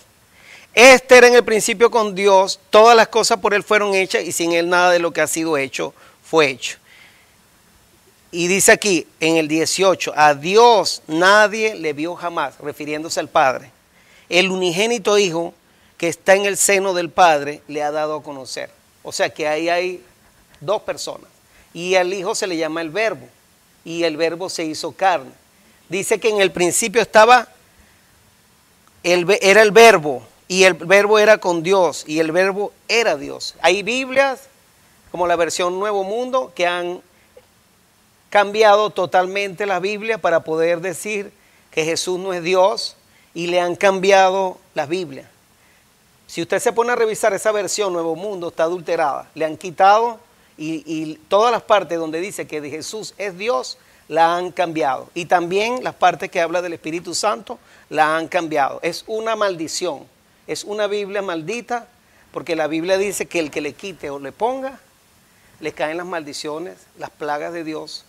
Este era en el principio con Dios, todas las cosas por Él fueron hechas, y sin Él nada de lo que ha sido hecho fue hecho. Y dice aquí, en el 18, a Dios nadie le vio jamás, refiriéndose al Padre. El unigénito Hijo que está en el seno del Padre le ha dado a conocer. O sea que ahí hay dos personas. Y al Hijo se le llama el Verbo. Y el Verbo se hizo carne. Dice que en el principio era el Verbo. Y el Verbo era con Dios. Y el Verbo era Dios. Hay Biblias, como la versión Nuevo Mundo, que han cambiado totalmente la Biblia para poder decir que Jesús no es Dios. Y le han cambiado las Biblias. Si usted se pone a revisar esa versión Nuevo Mundo, está adulterada. Le han quitado y todas las partes donde dice que de Jesús es Dios, la han cambiado. Y también las partes que habla del Espíritu Santo, la han cambiado. Es una maldición. Es una Biblia maldita, porque la Biblia dice que el que le quite o le ponga, le caen las maldiciones, las plagas de Dios.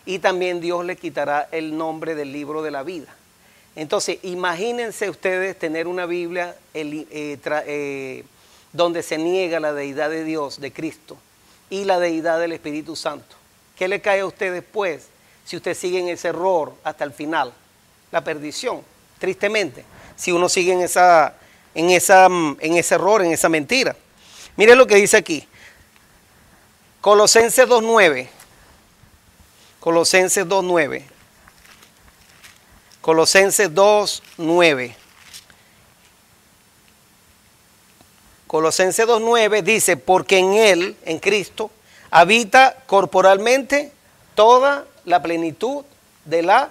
Y también Dios le quitará el nombre del libro de la vida. Entonces, imagínense ustedes tener una Biblia donde se niega la deidad de Dios, de Cristo, y la deidad del Espíritu Santo. ¿Qué le cae a usted después si usted sigue en ese error hasta el final? La perdición, tristemente, si uno sigue en ese error, en esa mentira. Mire lo que dice aquí. Colosenses 2:9. Colosenses 2:9. Colosenses 2:9. Colosenses 2:9 dice, porque en Él, en Cristo, habita corporalmente toda la plenitud de la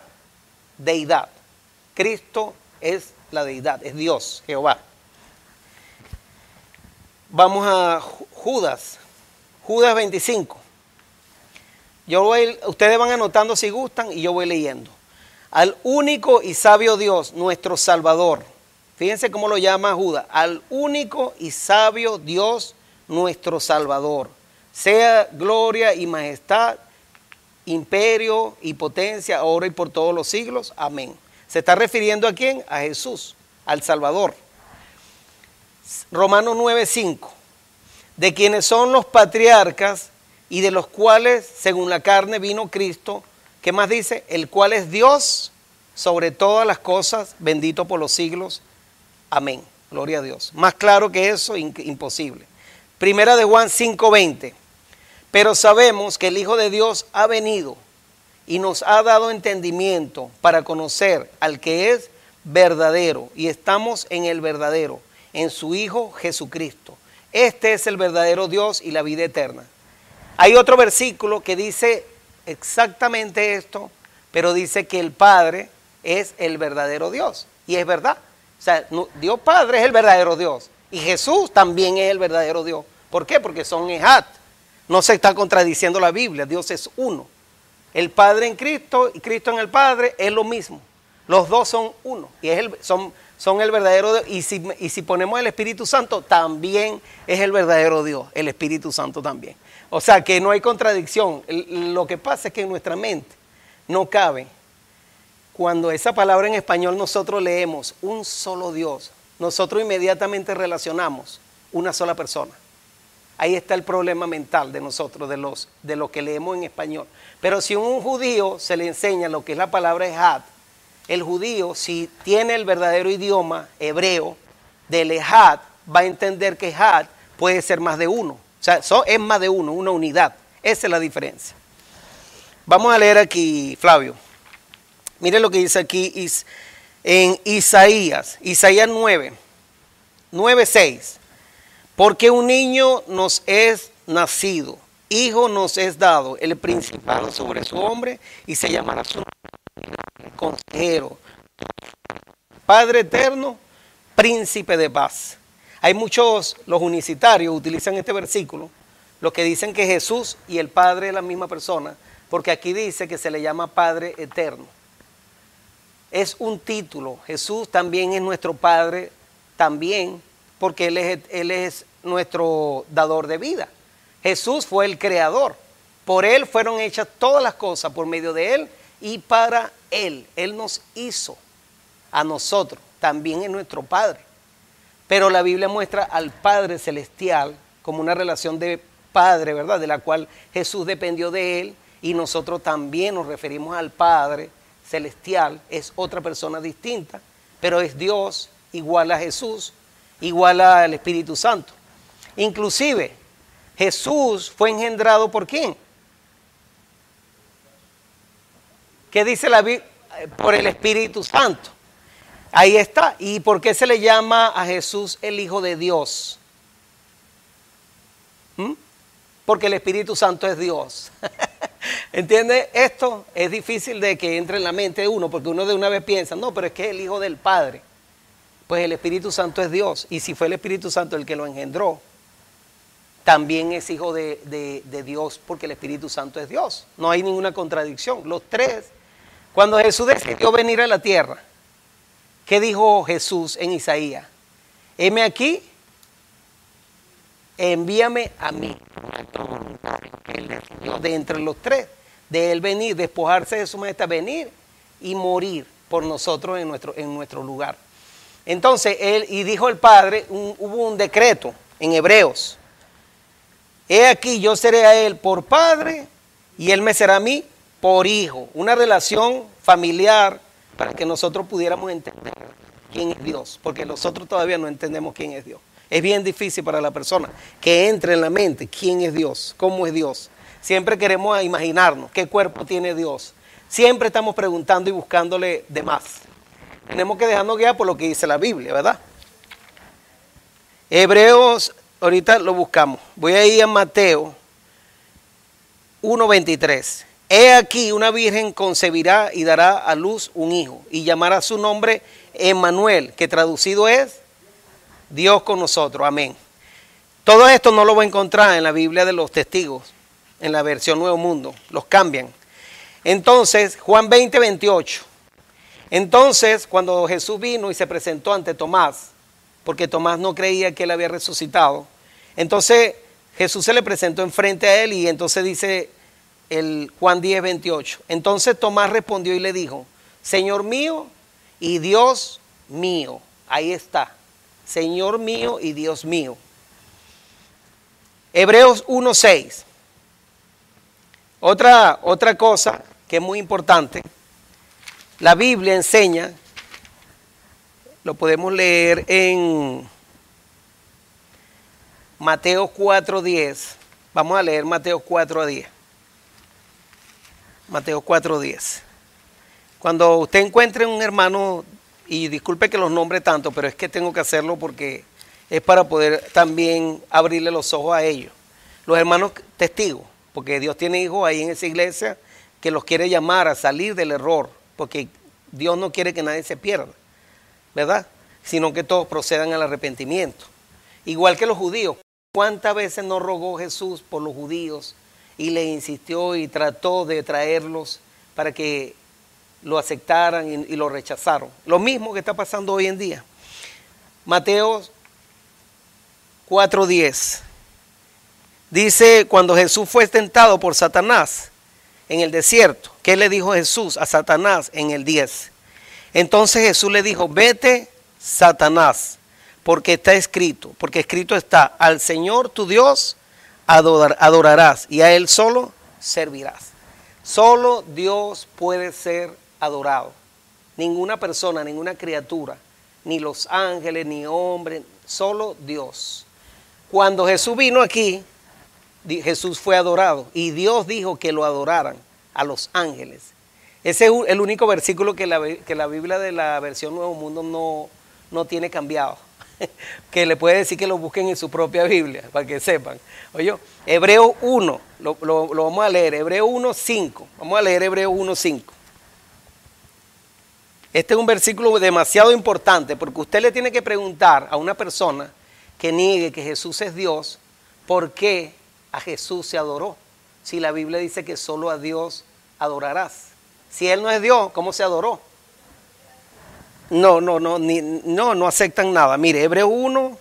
deidad. Cristo es la deidad, es Dios, Jehová. Vamos a Judas 25. Ustedes van anotando si gustan y yo voy leyendo. Al único y sabio Dios, nuestro Salvador, Fíjense cómo lo llama Judas, al único y sabio Dios nuestro Salvador. Sea gloria y majestad, imperio y potencia, ahora y por todos los siglos. Amén. ¿Se está refiriendo a quién? A Jesús, al Salvador. Romanos 9:5. De quienes son los patriarcas y de los cuales, según la carne, vino Cristo. ¿Qué más dice? El cual es Dios sobre todas las cosas, bendito por los siglos. Amén. Gloria a Dios. Más claro que eso, imposible. Primera de Juan 5:20. Pero sabemos que el Hijo de Dios ha venido y nos ha dado entendimiento para conocer al que es verdadero. Y estamos en el verdadero, en su Hijo Jesucristo. Este es el verdadero Dios y la vida eterna. Hay otro versículo que dice exactamente esto, pero dice que el Padre es el verdadero Dios. Y es verdad. O sea, Dios Padre es el verdadero Dios. Y Jesús también es el verdadero Dios. ¿Por qué? Porque son ejad. No se está contradiciendo la Biblia. Dios es uno. El Padre en Cristo y Cristo en el Padre es lo mismo. Los dos son uno. Y son el verdadero Dios. Y si ponemos el Espíritu Santo, también es el verdadero Dios. El Espíritu Santo también. O sea que no hay contradicción. Lo que pasa es que en nuestra mente no cabe. Cuando esa palabra en español nosotros leemos un solo Dios, nosotros inmediatamente relacionamos una sola persona. Ahí está el problema mental de nosotros, de lo que leemos en español. Pero si a un judío se le enseña lo que es la palabra ejad, el judío, si tiene el verdadero idioma hebreo del ejad, va a entender que ejad puede ser más de uno. O sea, es más de uno, una unidad. Esa es la diferencia. Vamos a leer aquí, Flavio. Mire lo que dice aquí en Isaías 9:6. Porque un niño nos es nacido, hijo nos es dado, el principado sobre su hombre, y se llamará su nombre, consejero, Padre eterno, príncipe de paz. Hay muchos, los unicitarios utilizan este versículo, los que dicen que Jesús y el Padre es la misma persona, porque aquí dice que se le llama Padre eterno. Es un título. Jesús también es nuestro Padre, también, porque Él es nuestro dador de vida. Jesús fue el creador. Por Él fueron hechas todas las cosas, por medio de Él y para Él. Él nos hizo a nosotros, también es nuestro Padre. Pero la Biblia muestra al Padre Celestial como una relación de Padre, ¿verdad? De la cual Jesús dependió de Él y nosotros también nos referimos al Padre Celestial. Es otra persona distinta, pero es Dios igual a Jesús, igual al Espíritu Santo. Inclusive, Jesús fue engendrado ¿por quién? ¿Qué dice la Biblia? Por el Espíritu Santo. Ahí está. ¿Y por qué se le llama a Jesús el Hijo de Dios? Porque el Espíritu Santo es Dios. ¿Entiende? Esto es difícil de que entre en la mente de uno, porque uno de una vez piensa, no, pero es que es el Hijo del Padre. Pues el Espíritu Santo es Dios. Y si fue el Espíritu Santo el que lo engendró, también es hijo de Dios, porque el Espíritu Santo es Dios. No hay ninguna contradicción. Los tres, cuando Jesús decidió venir a la tierra, ¿qué dijo Jesús en Isaías? Heme aquí, envíame a mí. Él decidió de entre los tres, de Él venir, despojarse de su majestad, venir y morir por nosotros en nuestro lugar. Entonces, y dijo el Padre, hubo un decreto en Hebreos. He aquí, yo seré a Él por Padre y Él me será a mí por Hijo. Una relación familiar para que nosotros pudiéramos entender quién es Dios, porque nosotros todavía no entendemos quién es Dios. Es bien difícil para la persona que entre en la mente quién es Dios, cómo es Dios. Siempre queremos imaginarnos qué cuerpo tiene Dios. Siempre estamos preguntando y buscándole de más. Tenemos que dejarnos guiar por lo que dice la Biblia, ¿verdad? Hebreos, ahorita lo buscamos. Voy a ir a Mateo 1:23. He aquí, una virgen concebirá y dará a luz un hijo, y llamará su nombre Emmanuel, que traducido es Dios con nosotros. Amén. Todo esto no lo va a encontrar en la Biblia de los testigos, en la versión Nuevo Mundo. Los cambian. Entonces, Juan 20:28. Entonces, cuando Jesús vino y se presentó ante Tomás, porque Tomás no creía que él había resucitado, entonces Jesús se le presentó enfrente a él y entonces dice el Juan 10, 28. Entonces Tomás respondió y le dijo, Señor mío y Dios mío. Ahí está, Señor mío y Dios mío. Hebreos 1:6. Otra cosa que es muy importante, la Biblia enseña, lo podemos leer en Mateo 4:10. Vamos a leer Mateo 4:10. Mateo 4:10. Cuando usted encuentre un hermano, y disculpe que los nombre tanto, pero es que tengo que hacerlo porque es para poder también abrirle los ojos a ellos. Los hermanos testigos, porque Dios tiene hijos ahí en esa iglesia que los quiere llamar a salir del error, porque Dios no quiere que nadie se pierda, ¿verdad? Sino que todos procedan al arrepentimiento. Igual que los judíos. ¿Cuántas veces no rogó Jesús por los judíos y le insistió y trató de traerlos para que lo aceptaran y lo rechazaron? Lo mismo que está pasando hoy en día. Mateo 4:10 dice, cuando Jesús fue tentado por Satanás en el desierto, ¿qué le dijo Jesús a Satanás en el 10? Entonces Jesús le dijo, vete, Satanás, porque está escrito, porque escrito está, al Señor tu Dios adorarás y a Él solo servirás. Solo Dios puede ser adorado. Ninguna persona, ninguna criatura, ni los ángeles, ni hombres, solo Dios. Cuando Jesús vino aquí, Jesús fue adorado y Dios dijo que lo adoraran a los ángeles. Ese es el único versículo que la Biblia de la versión Nuevo Mundo no tiene cambiado. Que le puede decir que lo busquen en su propia Biblia, para que sepan. Oye, Hebreo 1, lo vamos a leer, Hebreo 1:5. Vamos a leer Hebreo 1:5. Este es un versículo demasiado importante, porque usted le tiene que preguntar a una persona que niegue que Jesús es Dios, ¿por qué a Jesús se adoró? Si la Biblia dice que solo a Dios adorarás. Si Él no es Dios, ¿cómo se adoró? No aceptan nada. Mire, Hebreo 1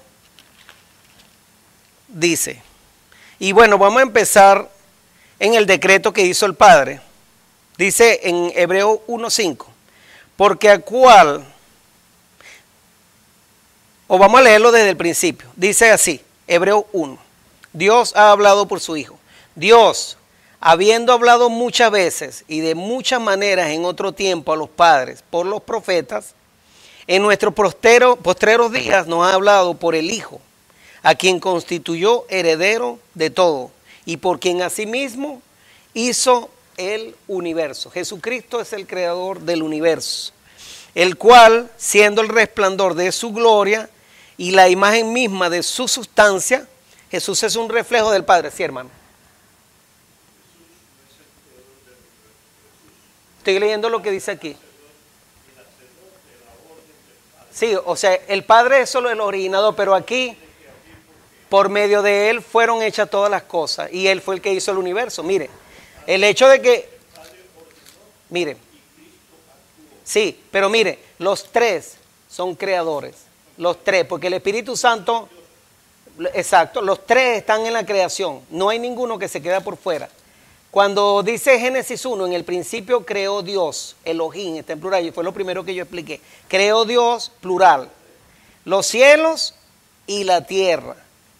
dice, y bueno, vamos a empezar en el decreto que hizo el Padre. Dice en Hebreo 1:5, porque a cuál, o vamos a leerlo desde el principio. Dice así, Hebreo 1, Dios ha hablado por su Hijo. Dios, habiendo hablado muchas veces y de muchas maneras en otro tiempo a los padres por los profetas, en nuestros postreros días nos ha hablado por el Hijo, a quien constituyó heredero de todo y por quien asimismo hizo el universo. Jesucristo es el creador del universo, el cual, siendo el resplandor de su gloria y la imagen misma de su sustancia, Jesús es un reflejo del Padre. Sí, hermano. Estoy leyendo lo que dice aquí. Sí, o sea, el Padre es solo el originador, pero aquí, por medio de Él fueron hechas todas las cosas y Él fue el que hizo el universo. Mire, el hecho de que, mire, sí, pero mire, los tres son creadores, los tres, porque el Espíritu Santo, exacto, los tres están en la creación, no hay ninguno que se queda por fuera. Cuando dice Génesis 1, en el principio creó Dios, Elohim, está en plural, y fue lo primero que yo expliqué. Creó Dios, plural, los cielos y la tierra.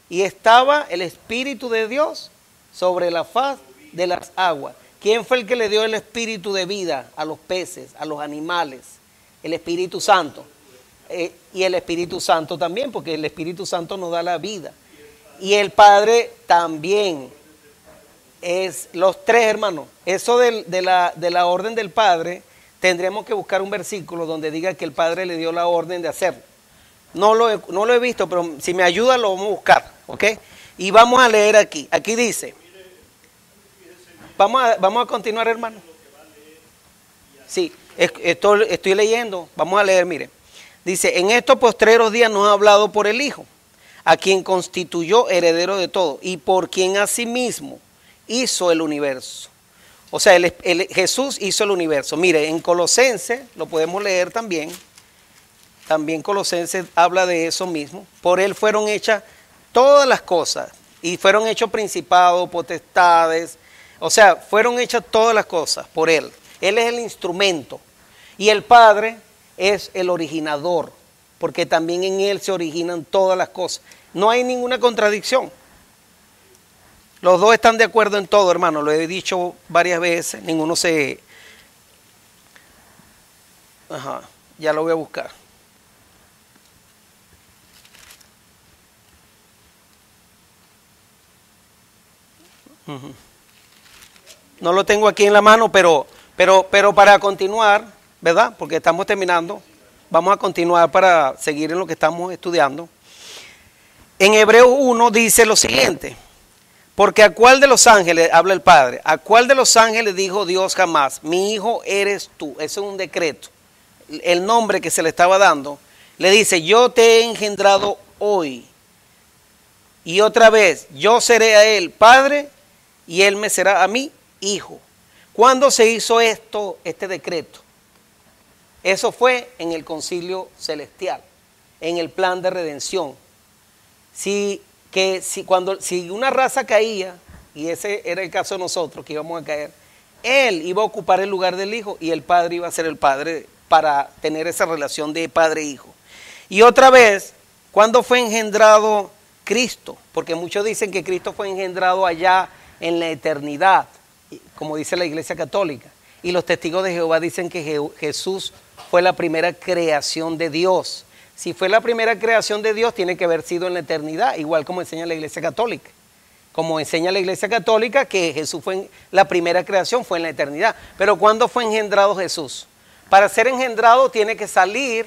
Y estaba el Espíritu de Dios sobre la faz de las aguas. ¿Quién fue el que le dio el espíritu de vida a los peces, a los animales? El Espíritu Santo. Y el Espíritu Santo también, porque el Espíritu Santo nos da la vida. Y el Padre también. Es los tres, hermanos. Eso de la orden del Padre, tendremos que buscar un versículo donde diga que el Padre le dio la orden de hacerlo. No lo he visto, pero si me ayuda lo vamos a buscar, ¿ok? Y vamos a leer aquí. Aquí dice, vamos a continuar, hermano. Sí, estoy leyendo. Vamos a leer, mire. Dice, en estos postreros días nos ha hablado por el Hijo, a quien constituyó heredero de todo y por quien asimismo hizo el universo. O sea, Jesús hizo el universo. Mire, en Colosenses, lo podemos leer también. También Colosenses habla de eso mismo. Por él fueron hechas todas las cosas. Y fueron hechos principados, potestades. O sea, fueron hechas todas las cosas por él. Él es el instrumento. Y el Padre es el originador. Porque también en él se originan todas las cosas. No hay ninguna contradicción. Los dos están de acuerdo en todo, hermano. Lo he dicho varias veces. Ninguno se... Ajá, ya lo voy a buscar. No lo tengo aquí en la mano, pero para continuar, ¿verdad? Porque estamos terminando. Vamos a continuar para seguir en lo que estamos estudiando. En Hebreos 1 dice lo siguiente. Porque a cuál de los ángeles, habla el Padre, a cuál de los ángeles dijo Dios jamás, mi hijo eres tú. Eso es un decreto. El nombre que se le estaba dando, le dice, yo te he engendrado hoy. Y otra vez, yo seré a él padre y él me será a mí hijo. ¿Cuándo se hizo este decreto? Eso fue en el concilio celestial, en el plan de redención. Si una raza caía, y ese era el caso de nosotros, que íbamos a caer, él iba a ocupar el lugar del hijo y el padre iba a ser el padre para tener esa relación de padre-hijo. Y otra vez, ¿cuándo fue engendrado Cristo? Porque muchos dicen que Cristo fue engendrado allá en la eternidad, como dice la Iglesia Católica. Y los testigos de Jehová dicen que Jesús fue la primera creación de Dios. Si fue la primera creación de Dios, tiene que haber sido en la eternidad, igual como enseña la Iglesia Católica. Como enseña la Iglesia Católica que Jesús fue la primera creación, fue en la eternidad. Pero ¿cuándo fue engendrado Jesús? Para ser engendrado tiene que salir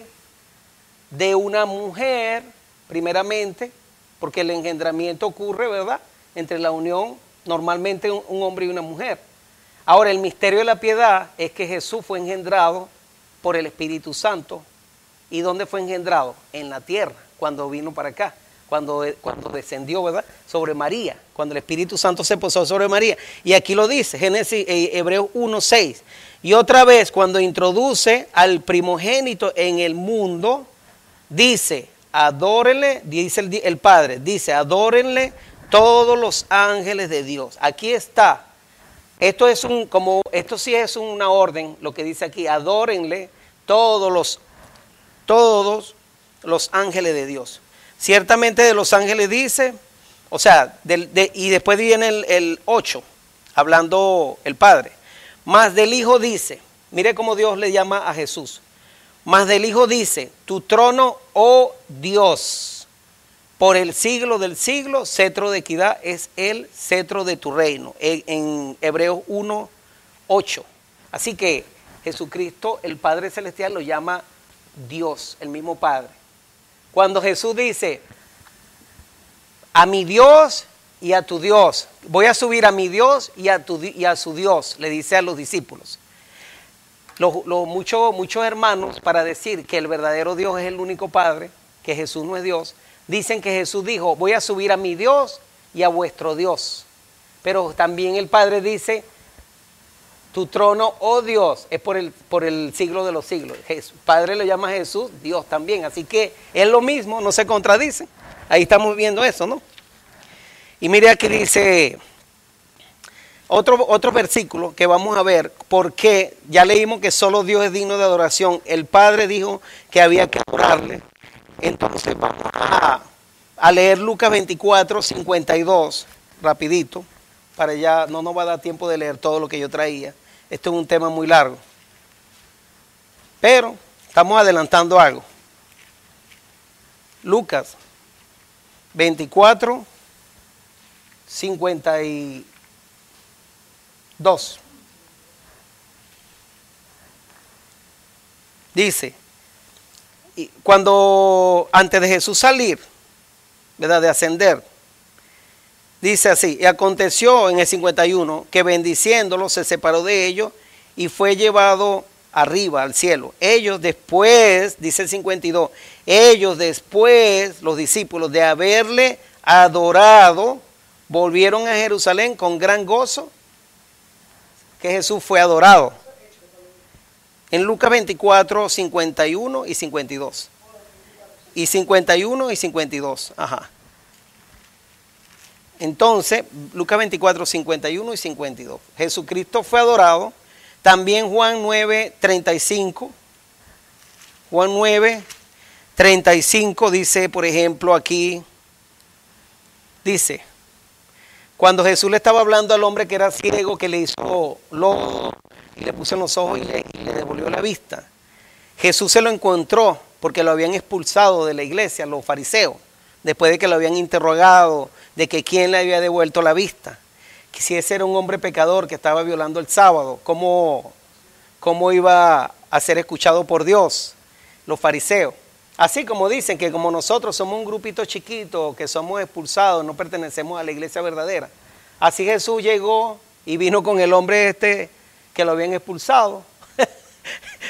de una mujer, primeramente, porque el engendramiento ocurre, ¿verdad?, entre la unión, normalmente un hombre y una mujer. Ahora, el misterio de la piedad es que Jesús fue engendrado por el Espíritu Santo. ¿Y dónde fue engendrado? En la tierra, cuando vino para acá, cuando descendió, ¿verdad?, sobre María, cuando el Espíritu Santo se posó sobre María. Y aquí lo dice, Hebreos 1:6. Y otra vez, cuando introduce al primogénito en el mundo, dice, adórenle, dice el Padre, dice, adórenle todos los ángeles de Dios. Aquí está. Esto sí es una orden, lo que dice aquí, adórenle todos los ángeles de Dios. Ciertamente de los ángeles dice, o sea, y después viene el 8, hablando el Padre. Más del Hijo dice, mire cómo Dios le llama a Jesús. Más del Hijo dice, tu trono, oh Dios, por el siglo del siglo, cetro de equidad es el cetro de tu reino. En Hebreos 1:8. Así que Jesucristo, el Padre Celestial, lo llama Dios, el mismo Padre. Cuando Jesús dice, a mi Dios y a tu Dios, voy a subir a mi Dios y a su Dios, le dice a los discípulos. Muchos hermanos, para decir que el verdadero Dios es el único Padre, que Jesús no es Dios, dicen que Jesús dijo, voy a subir a mi Dios y a vuestro Dios. Pero también el Padre dice, tu trono, oh Dios, es por el siglo de los siglos. Padre lo llama Jesús, Dios también. Así que es lo mismo, no se contradicen. Ahí estamos viendo eso, ¿no? Y mire aquí dice otro versículo que vamos a ver, porque ya leímos que solo Dios es digno de adoración. El Padre dijo que había que adorarle. Entonces vamos a leer Lucas 24:52, rapidito. Para ya no nos va a dar tiempo de leer todo lo que yo traía. Esto es un tema muy largo. Pero estamos adelantando algo. Lucas 24:52. Dice, cuando antes de Jesús salir, ¿verdad?, de ascender, dice así, y aconteció en el 51 que bendiciéndolo se separó de ellos y fue llevado arriba al cielo. Ellos después, dice el 52, ellos después, los discípulos, de haberle adorado, volvieron a Jerusalén con gran gozo que Jesús fue adorado. En Lucas 24, 51 y 52. Y 51 y 52. Ajá. Entonces, Lucas 24, 51 y 52. Jesucristo fue adorado. También Juan 9, 35. Juan 9, 35 dice, por ejemplo, aquí, dice, cuando Jesús le estaba hablando al hombre que era ciego, que le hizo lodo y le puso en los ojos y le devolvió la vista. Jesús se lo encontró porque lo habían expulsado de la iglesia, los fariseos, después de que lo habían interrogado de que quién le había devuelto la vista. Que si ese era un hombre pecador que estaba violando el sábado, ¿cómo iba a ser escuchado por Dios? Los fariseos. Así como dicen que como nosotros somos un grupito chiquito, que somos expulsados, no pertenecemos a la iglesia verdadera. Así Jesús llegó y vino con el hombre que lo habían expulsado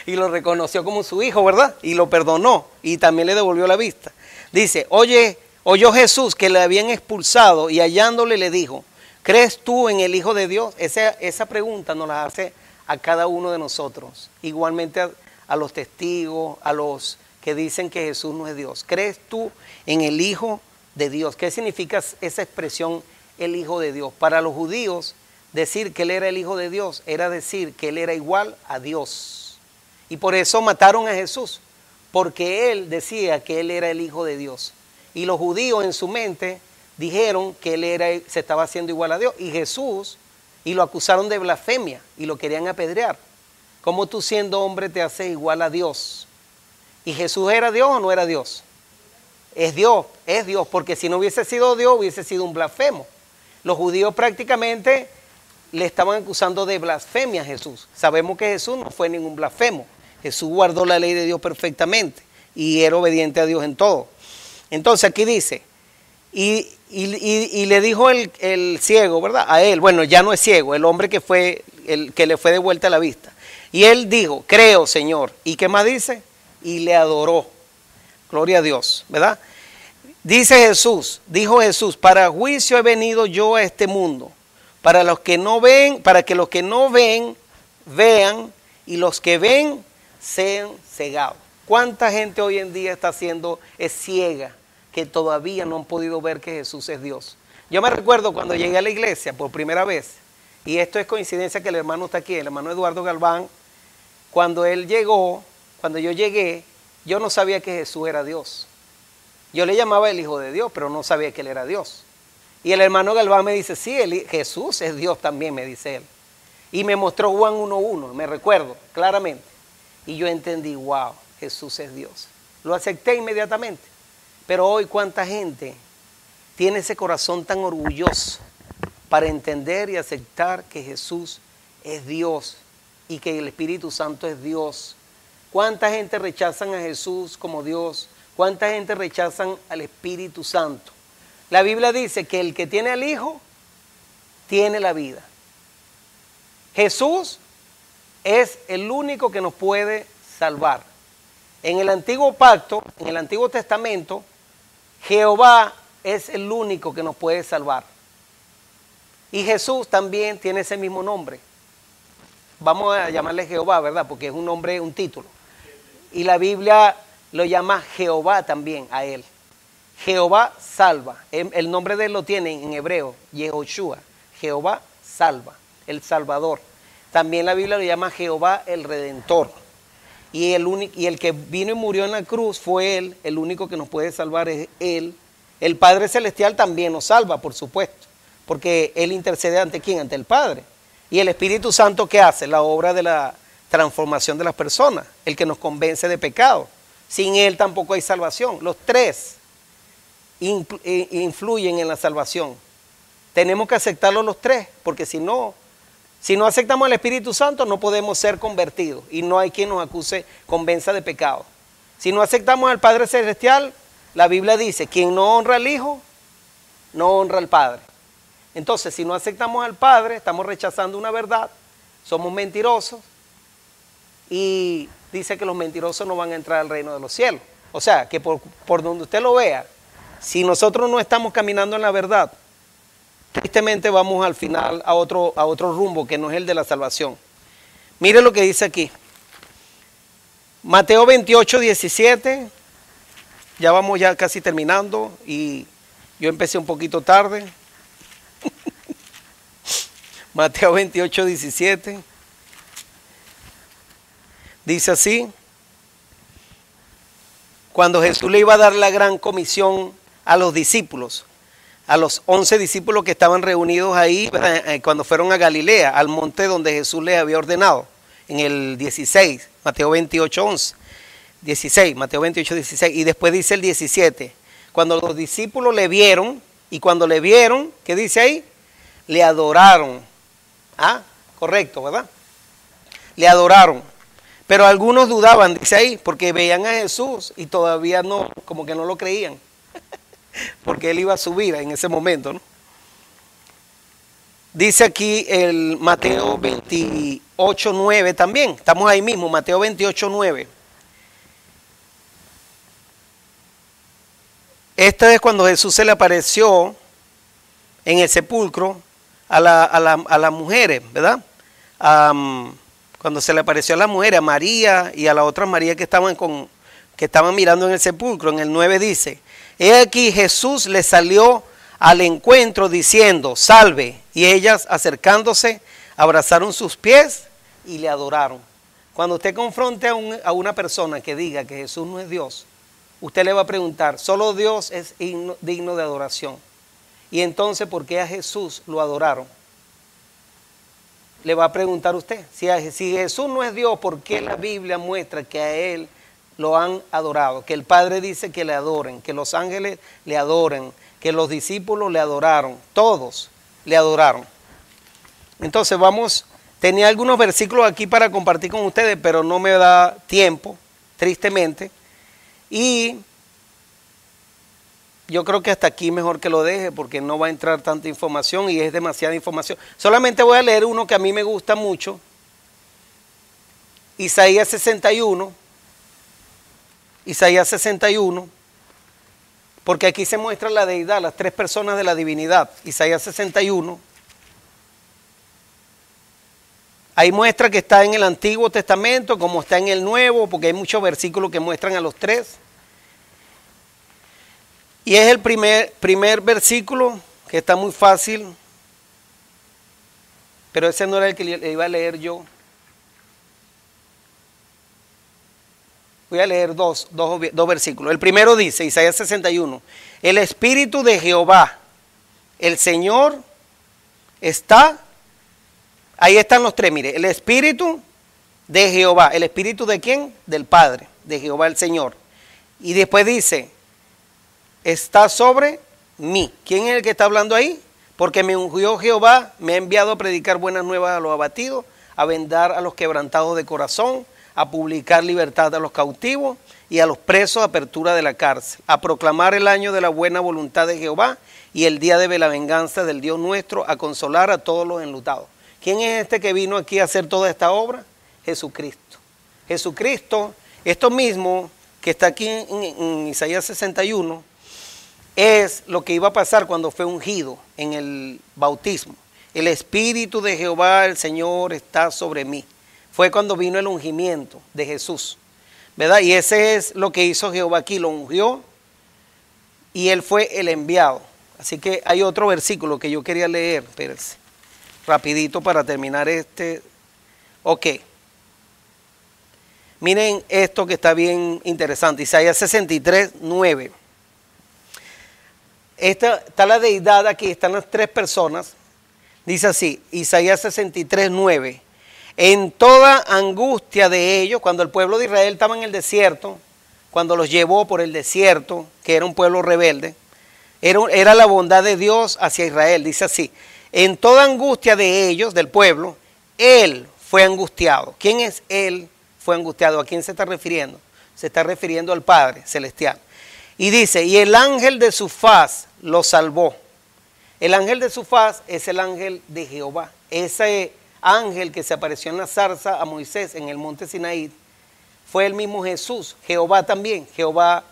y lo reconoció como su hijo, ¿verdad? Y lo perdonó y también le devolvió la vista. Dice, oyó Jesús que le habían expulsado y hallándole le dijo, ¿crees tú en el Hijo de Dios? Esa pregunta nos la hace a cada uno de nosotros. Igualmente a los testigos, a los que dicen que Jesús no es Dios. ¿Crees tú en el Hijo de Dios? ¿Qué significa esa expresión, el Hijo de Dios? Para los judíos, decir que Él era el Hijo de Dios era decir que Él era igual a Dios. Y por eso mataron a Jesús, porque Él decía que Él era el Hijo de Dios. Y los judíos en su mente dijeron que Él se estaba haciendo igual a Dios. Y Jesús, y lo acusaron de blasfemia y lo querían apedrear. ¿Cómo tú siendo hombre te haces igual a Dios? ¿Y Jesús era Dios o no era Dios? Es Dios, porque si no hubiese sido Dios, hubiese sido un blasfemo. Los judíos prácticamente le estaban acusando de blasfemia a Jesús. Sabemos que Jesús no fue ningún blasfemo. Jesús guardó la ley de Dios perfectamente y era obediente a Dios en todo. Entonces aquí dice, y le dijo el ciego, ¿verdad? A él, bueno, ya no es ciego, el hombre que le fue devuelta la vista. Y él dijo, creo, Señor. ¿Y qué más dice? Y le adoró. Gloria a Dios, ¿verdad? Dijo Jesús, para juicio he venido yo a este mundo, para que los que no ven, vean, y los que ven, sean cegados. ¿Cuánta gente hoy en día es ciega, que todavía no han podido ver que Jesús es Dios? Yo me recuerdo cuando llegué a la iglesia por primera vez, y esto es coincidencia que el hermano está aquí, el hermano Eduardo Galván, cuando yo llegué, yo no sabía que Jesús era Dios. Yo le llamaba el Hijo de Dios, pero no sabía que Él era Dios. Y el hermano Galván me dice, sí, Jesús es Dios también, me dice él. Y me mostró Juan 1:1, me recuerdo claramente. Y yo entendí, wow, Jesús es Dios. Lo acepté inmediatamente. Pero hoy, ¿cuánta gente tiene ese corazón tan orgulloso para entender y aceptar que Jesús es Dios y que el Espíritu Santo es Dios? ¿Cuánta gente rechazan a Jesús como Dios? ¿Cuánta gente rechazan al Espíritu Santo? La Biblia dice que el que tiene al Hijo, tiene la vida. Jesús es el único que nos puede salvar. En el Antiguo Pacto, en el Antiguo Testamento, Jehová es el único que nos puede salvar. Y Jesús también tiene ese mismo nombre. Vamos a llamarle Jehová, ¿verdad? Porque es un nombre, un título. Y la Biblia lo llama Jehová también a él. Jehová salva. El nombre de él lo tiene en hebreo, Yehoshua. Jehová salva, el Salvador. También la Biblia lo llama Jehová el Redentor. Y el que vino y murió en la cruz fue Él, el único que nos puede salvar es Él. El Padre Celestial también nos salva, por supuesto, porque Él intercede ante ¿quién? Ante el Padre. Y el Espíritu Santo, ¿qué hace? La obra de la transformación de las personas, el que nos convence de pecado. Sin Él tampoco hay salvación. Los tres influyen en la salvación. Tenemos que aceptarlos los tres, porque si no aceptamos al Espíritu Santo, no podemos ser convertidos y no hay quien nos convenza de pecado. Si no aceptamos al Padre Celestial, la Biblia dice, quien no honra al Hijo, no honra al Padre. Entonces, si no aceptamos al Padre, estamos rechazando una verdad, somos mentirosos y dice que los mentirosos no van a entrar al reino de los cielos. O sea, que por donde usted lo vea, si nosotros no estamos caminando en la verdad, tristemente vamos al final a otro rumbo que no es el de la salvación. Mire lo que dice aquí. Mateo 28, 17. Ya vamos ya casi terminando y yo empecé un poquito tarde. Mateo 28, 17. Dice así. Cuando Jesús le iba a dar la gran comisión a los discípulos, a los 11 discípulos que estaban reunidos ahí cuando fueron a Galilea, al monte donde Jesús les había ordenado, en el 16, Mateo 28, 11. 16, Mateo 28, 16, y después dice el 17, cuando los discípulos le vieron, y cuando le vieron, ¿qué dice ahí? Le adoraron. Ah, correcto, ¿verdad? Le adoraron. Pero algunos dudaban, dice ahí, porque veían a Jesús y todavía no, como que no lo creían, porque él iba a subir en ese momento, ¿no? Dice aquí el Mateo 28, 9 también, estamos ahí mismo, Mateo 28, 9. Esta es cuando Jesús se le apareció en el sepulcro a las mujeres, ¿verdad? Cuando se le apareció a las mujeres, a María y a la otra María que estaban mirando en el sepulcro, en el 9 dice, he aquí Jesús le salió al encuentro diciendo, salve, y ellas acercándose, abrazaron sus pies y le adoraron. Cuando usted confronte a una persona que diga que Jesús no es Dios, usted le va a preguntar, solo Dios es digno de adoración. Y entonces, ¿por qué a Jesús lo adoraron? Le va a preguntar usted, si Jesús no es Dios, ¿por qué la Biblia muestra que a Él lo han adorado? Que el Padre dice que le adoren, que los ángeles le adoren, que los discípulos le adoraron, todos le adoraron. Entonces tenía algunos versículos aquí para compartir con ustedes, pero no me da tiempo, tristemente. Y yo creo que hasta aquí mejor que lo deje porque no va a entrar tanta información y es demasiada información. Solamente voy a leer uno que a mí me gusta mucho. Isaías 61. Isaías 61. Porque aquí se muestra la deidad, las tres personas de la divinidad. Isaías 61. Ahí muestra que está en el Antiguo Testamento como está en el Nuevo, porque hay muchos versículos que muestran a los tres. Y es el primer versículo, que está muy fácil, pero ese no era el que le iba a leer yo. Voy a leer dos versículos. El primero dice, Isaías 61, el Espíritu de Jehová, el Señor, está, ahí están los tres, mire, el Espíritu de Jehová, ¿el Espíritu de quién? Del Padre, de Jehová el Señor. Y después dice, está sobre mí. ¿Quién es el que está hablando ahí? Porque me ungió Jehová, me ha enviado a predicar buenas nuevas a los abatidos, a vendar a los quebrantados de corazón, a publicar libertad a los cautivos y a los presos apertura de la cárcel, a proclamar el año de la buena voluntad de Jehová y el día de la venganza del Dios nuestro, a consolar a todos los enlutados. ¿Quién es este que vino aquí a hacer toda esta obra? Jesucristo. Jesucristo, esto mismo que está aquí en Isaías 61, es lo que iba a pasar cuando fue ungido en el bautismo. El Espíritu de Jehová, el Señor, está sobre mí. Fue cuando vino el ungimiento de Jesús, ¿verdad? Y ese es lo que hizo Jehová aquí, lo ungió y él fue el enviado. Así que hay otro versículo que yo quería leer, espérense, rapidito para terminar este. Ok. Miren esto que está bien interesante, Isaías 63, 9. Está la deidad aquí, están las tres personas. Dice así, Isaías 63, 9. En toda angustia de ellos, cuando el pueblo de Israel estaba en el desierto, cuando los llevó por el desierto, que era un pueblo rebelde, era la bondad de Dios hacia Israel. Dice así, en toda angustia de ellos, del pueblo, Él fue angustiado. ¿Quién es Él fue angustiado? ¿A quién se está refiriendo? Se está refiriendo al Padre Celestial. Y dice, y el ángel de su faz lo salvó. El ángel de su faz es el ángel de Jehová. Ese ángel que se apareció en la zarza a Moisés en el monte Sinaí fue el mismo Jesús. Jehová también. Jehová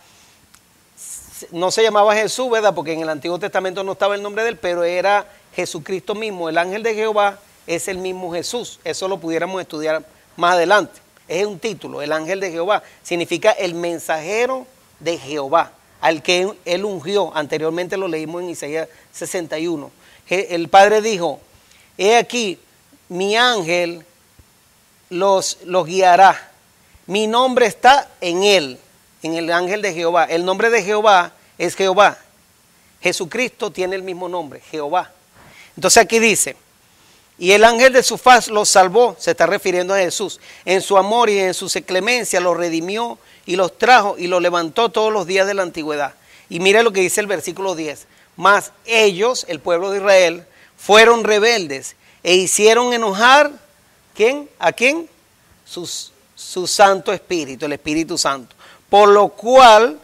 no se llamaba Jesús, ¿verdad? Porque en el Antiguo Testamento no estaba el nombre de él, pero era Jesucristo mismo. El ángel de Jehová es el mismo Jesús. Eso lo pudiéramos estudiar más adelante. Es un título, el ángel de Jehová. Significa el mensajero de Jehová, al que él ungió. Anteriormente lo leímos en Isaías 61. El Padre dijo, he aquí, mi ángel los guiará. Mi nombre está en él, en el ángel de Jehová. El nombre de Jehová es Jehová. Jesucristo tiene el mismo nombre, Jehová. Entonces aquí dice, y el ángel de su faz los salvó, se está refiriendo a Jesús. En su amor y en su clemencia los redimió y los trajo y los levantó todos los días de la antigüedad. Y mire lo que dice el versículo 10. Mas ellos, el pueblo de Israel, fueron rebeldes e hicieron enojar, ¿quién? ¿A quién? Su Santo Espíritu, el Espíritu Santo. Por lo cual,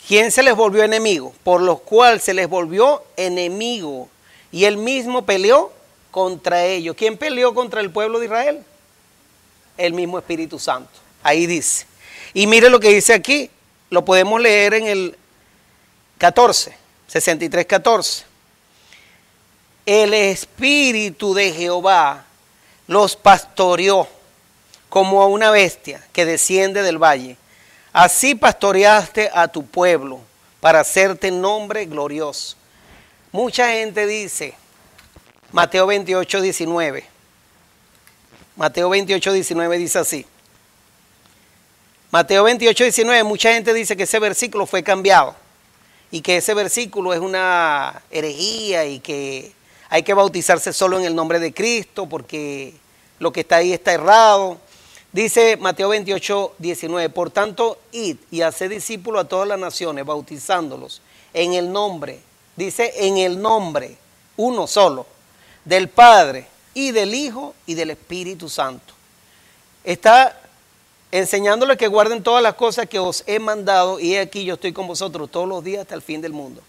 ¿quién se les volvió enemigo? Por lo cual se les volvió enemigo. Y él mismo peleó contra ellos. ¿Quién peleó contra el pueblo de Israel? El mismo Espíritu Santo. Ahí dice. Y mire lo que dice aquí. Lo podemos leer en el 14, 63, 14. El Espíritu de Jehová los pastoreó como a una bestia que desciende del valle. Así pastoreaste a tu pueblo para hacerte nombre glorioso. Mucha gente dice, Mateo 28, 19. Mateo 28, 19 dice así. Mateo 28, 19, mucha gente dice que ese versículo fue cambiado y que ese versículo es una herejía y que hay que bautizarse solo en el nombre de Cristo porque lo que está ahí está errado. Dice Mateo 28, 19, por tanto, id y haced discípulos a todas las naciones, bautizándolos en el nombre, dice en el nombre, uno solo, del Padre y del Hijo y del Espíritu Santo. Está enseñándoles que guarden todas las cosas que os he mandado y he aquí yo estoy con vosotros todos los días hasta el fin del mundo.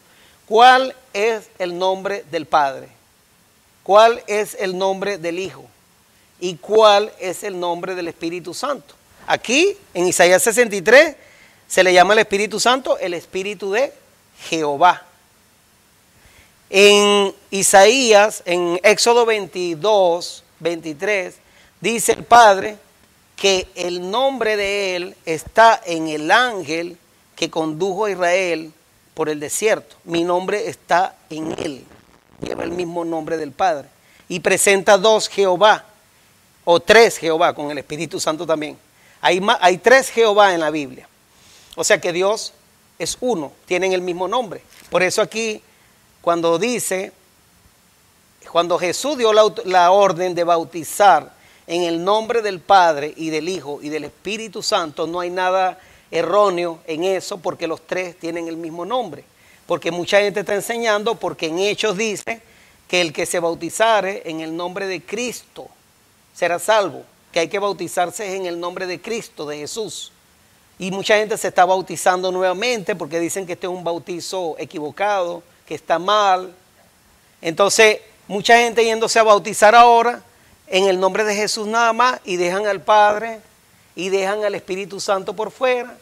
¿Cuál es el nombre del Padre? ¿Cuál es el nombre del Hijo? ¿Y cuál es el nombre del Espíritu Santo? Aquí, en Isaías 63, se le llama al Espíritu Santo el Espíritu de Jehová. En Isaías, en Éxodo 22, 23, dice el Padre que el nombre de él está en el ángel que condujo a Israel por el desierto. Mi nombre está en él. Lleva el mismo nombre del Padre. Y presenta dos Jehová. O tres Jehová con el Espíritu Santo también. Hay tres Jehová en la Biblia. O sea que Dios es uno, tienen el mismo nombre. Por eso aquí, cuando Jesús dio la orden de bautizar en el nombre del Padre y del Hijo y del Espíritu Santo, no hay nada erróneo en eso porque los tres tienen el mismo nombre. Porque mucha gente está enseñando, porque en Hechos dice que el que se bautizare en el nombre de Cristo será salvo, que hay que bautizarse en el nombre de Cristo, de Jesús. Y mucha gente se está bautizando nuevamente porque dicen que este es un bautizo equivocado, que está mal. Entonces, mucha gente yéndose a bautizar ahora en el nombre de Jesús nada más y dejan al Padre y dejan al Espíritu Santo por fuera.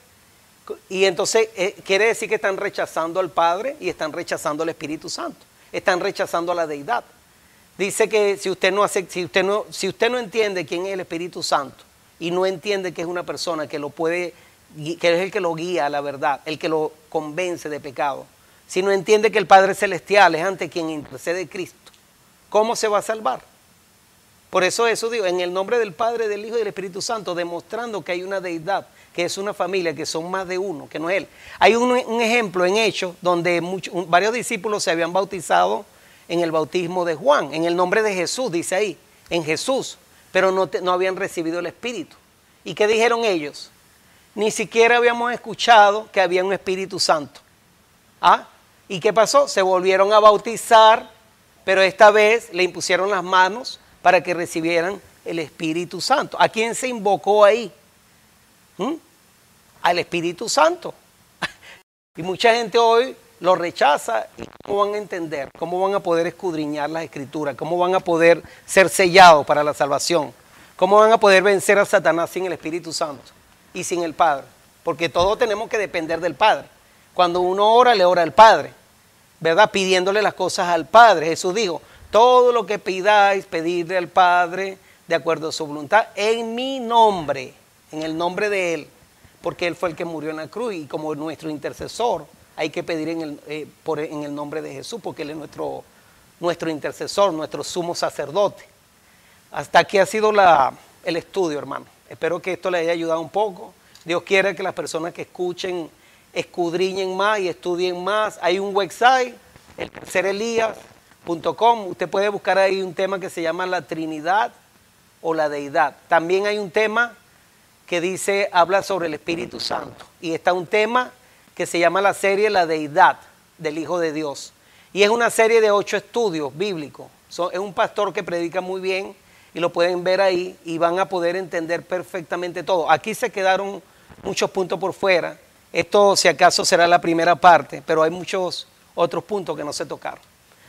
Y entonces quiere decir que están rechazando al Padre y están rechazando al Espíritu Santo. Están rechazando a la deidad. Dice que si usted no entiende quién es el Espíritu Santo y no entiende que es una persona que que es el que lo guía a la verdad, el que lo convence de pecado, si no entiende que el Padre Celestial es ante quien intercede Cristo, ¿cómo se va a salvar? Por eso digo, en el nombre del Padre, del Hijo y del Espíritu Santo, demostrando que hay una deidad, que es una familia, que son más de uno, que no es él. Hay un ejemplo en Hechos donde varios discípulos se habían bautizado en el bautismo de Juan, en el nombre de Jesús, dice ahí, en Jesús, pero no habían recibido el Espíritu. ¿Y qué dijeron ellos? Ni siquiera habíamos escuchado que había un Espíritu Santo. ¿Ah? ¿Y qué pasó? Se volvieron a bautizar, pero esta vez le impusieron las manos para que recibieran el Espíritu Santo. ¿A quién se invocó ahí? Al Espíritu Santo. Y mucha gente hoy lo rechaza. ¿Y cómo van a entender? ¿Cómo van a poder escudriñar las Escrituras? ¿Cómo van a poder ser sellados para la salvación? ¿Cómo van a poder vencer a Satanás sin el Espíritu Santo y sin el Padre? Porque todos tenemos que depender del Padre. Cuando uno ora, le ora al Padre, ¿verdad? Pidiéndole las cosas al Padre. Jesús dijo, todo lo que pidáis, pedidle al Padre de acuerdo a su voluntad, en mi nombre, en el nombre de Él, porque Él fue el que murió en la cruz y como nuestro intercesor, hay que pedir en el nombre de Jesús, porque Él es nuestro intercesor, nuestro sumo sacerdote. Hasta aquí ha sido el estudio, hermano. Espero que esto les haya ayudado un poco. Dios quiere que las personas que escuchen escudriñen más y estudien más. Hay un website, eltercerelías.com. Usted puede buscar ahí un tema que se llama la Trinidad o la Deidad. También hay un tema que habla sobre el Espíritu Santo. Y está un tema que se llama la serie La Deidad del Hijo de Dios. Y es una serie de 8 estudios bíblicos. Es un pastor que predica muy bien y lo pueden ver ahí y van a poder entender perfectamente todo. Aquí se quedaron muchos puntos por fuera. Esto, si acaso, será la primera parte, pero hay muchos otros puntos que no se tocaron.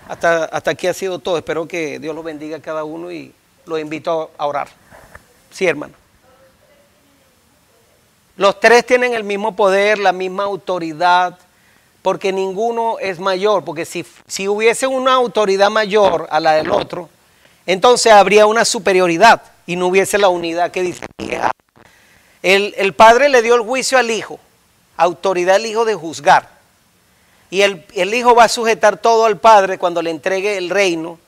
Hasta aquí ha sido todo. Espero que Dios los bendiga a cada uno y los invito a orar. Sí, hermano. Los 3 tienen el mismo poder, la misma autoridad, porque ninguno es mayor. Porque si hubiese una autoridad mayor a la del otro, entonces habría una superioridad y no hubiese la unidad que dice. El Padre le dio el juicio al Hijo, autoridad al Hijo de juzgar. Y el Hijo va a sujetar todo al Padre cuando le entregue el reino,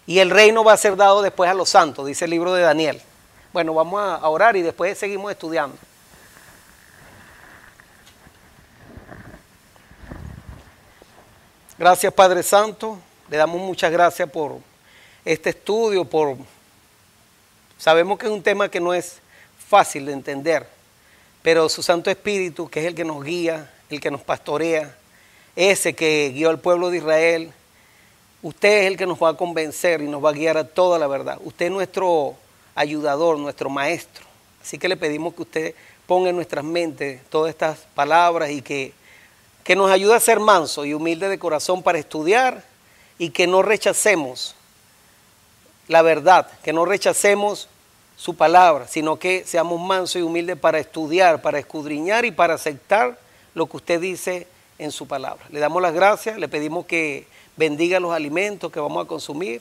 y el reino va a ser dado después a los santos, dice el libro de Daniel. Bueno, vamos a orar y después seguimos estudiando. Gracias, Padre Santo. Le damos muchas gracias por este estudio. Sabemos que es un tema que no es fácil de entender, pero su Santo Espíritu, que es el que nos guía, el que nos pastorea, ese que guió al pueblo de Israel, usted es el que nos va a convencer y nos va a guiar a toda la verdad. Usted es nuestro ayudador, nuestro maestro. Así que le pedimos que usted ponga en nuestras mentes todas estas palabras y que nos ayude a ser manso y humilde de corazón para estudiar y que no rechacemos la verdad, que no rechacemos su palabra, sino que seamos mansos y humildes para estudiar, para escudriñar y para aceptar lo que usted dice en su palabra. Le damos las gracias, le pedimos que bendiga los alimentos que vamos a consumir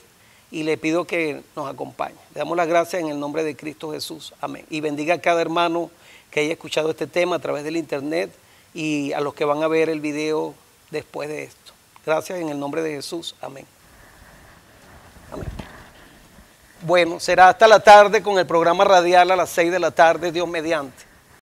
y le pido que nos acompañe. Le damos las gracias en el nombre de Cristo Jesús. Amén. Y bendiga a cada hermano que haya escuchado este tema a través del internet y a los que van a ver el video después de esto. Gracias en el nombre de Jesús. Amén. Amén. Bueno, será hasta la tarde con el programa radial a las 6 de la tarde, Dios mediante.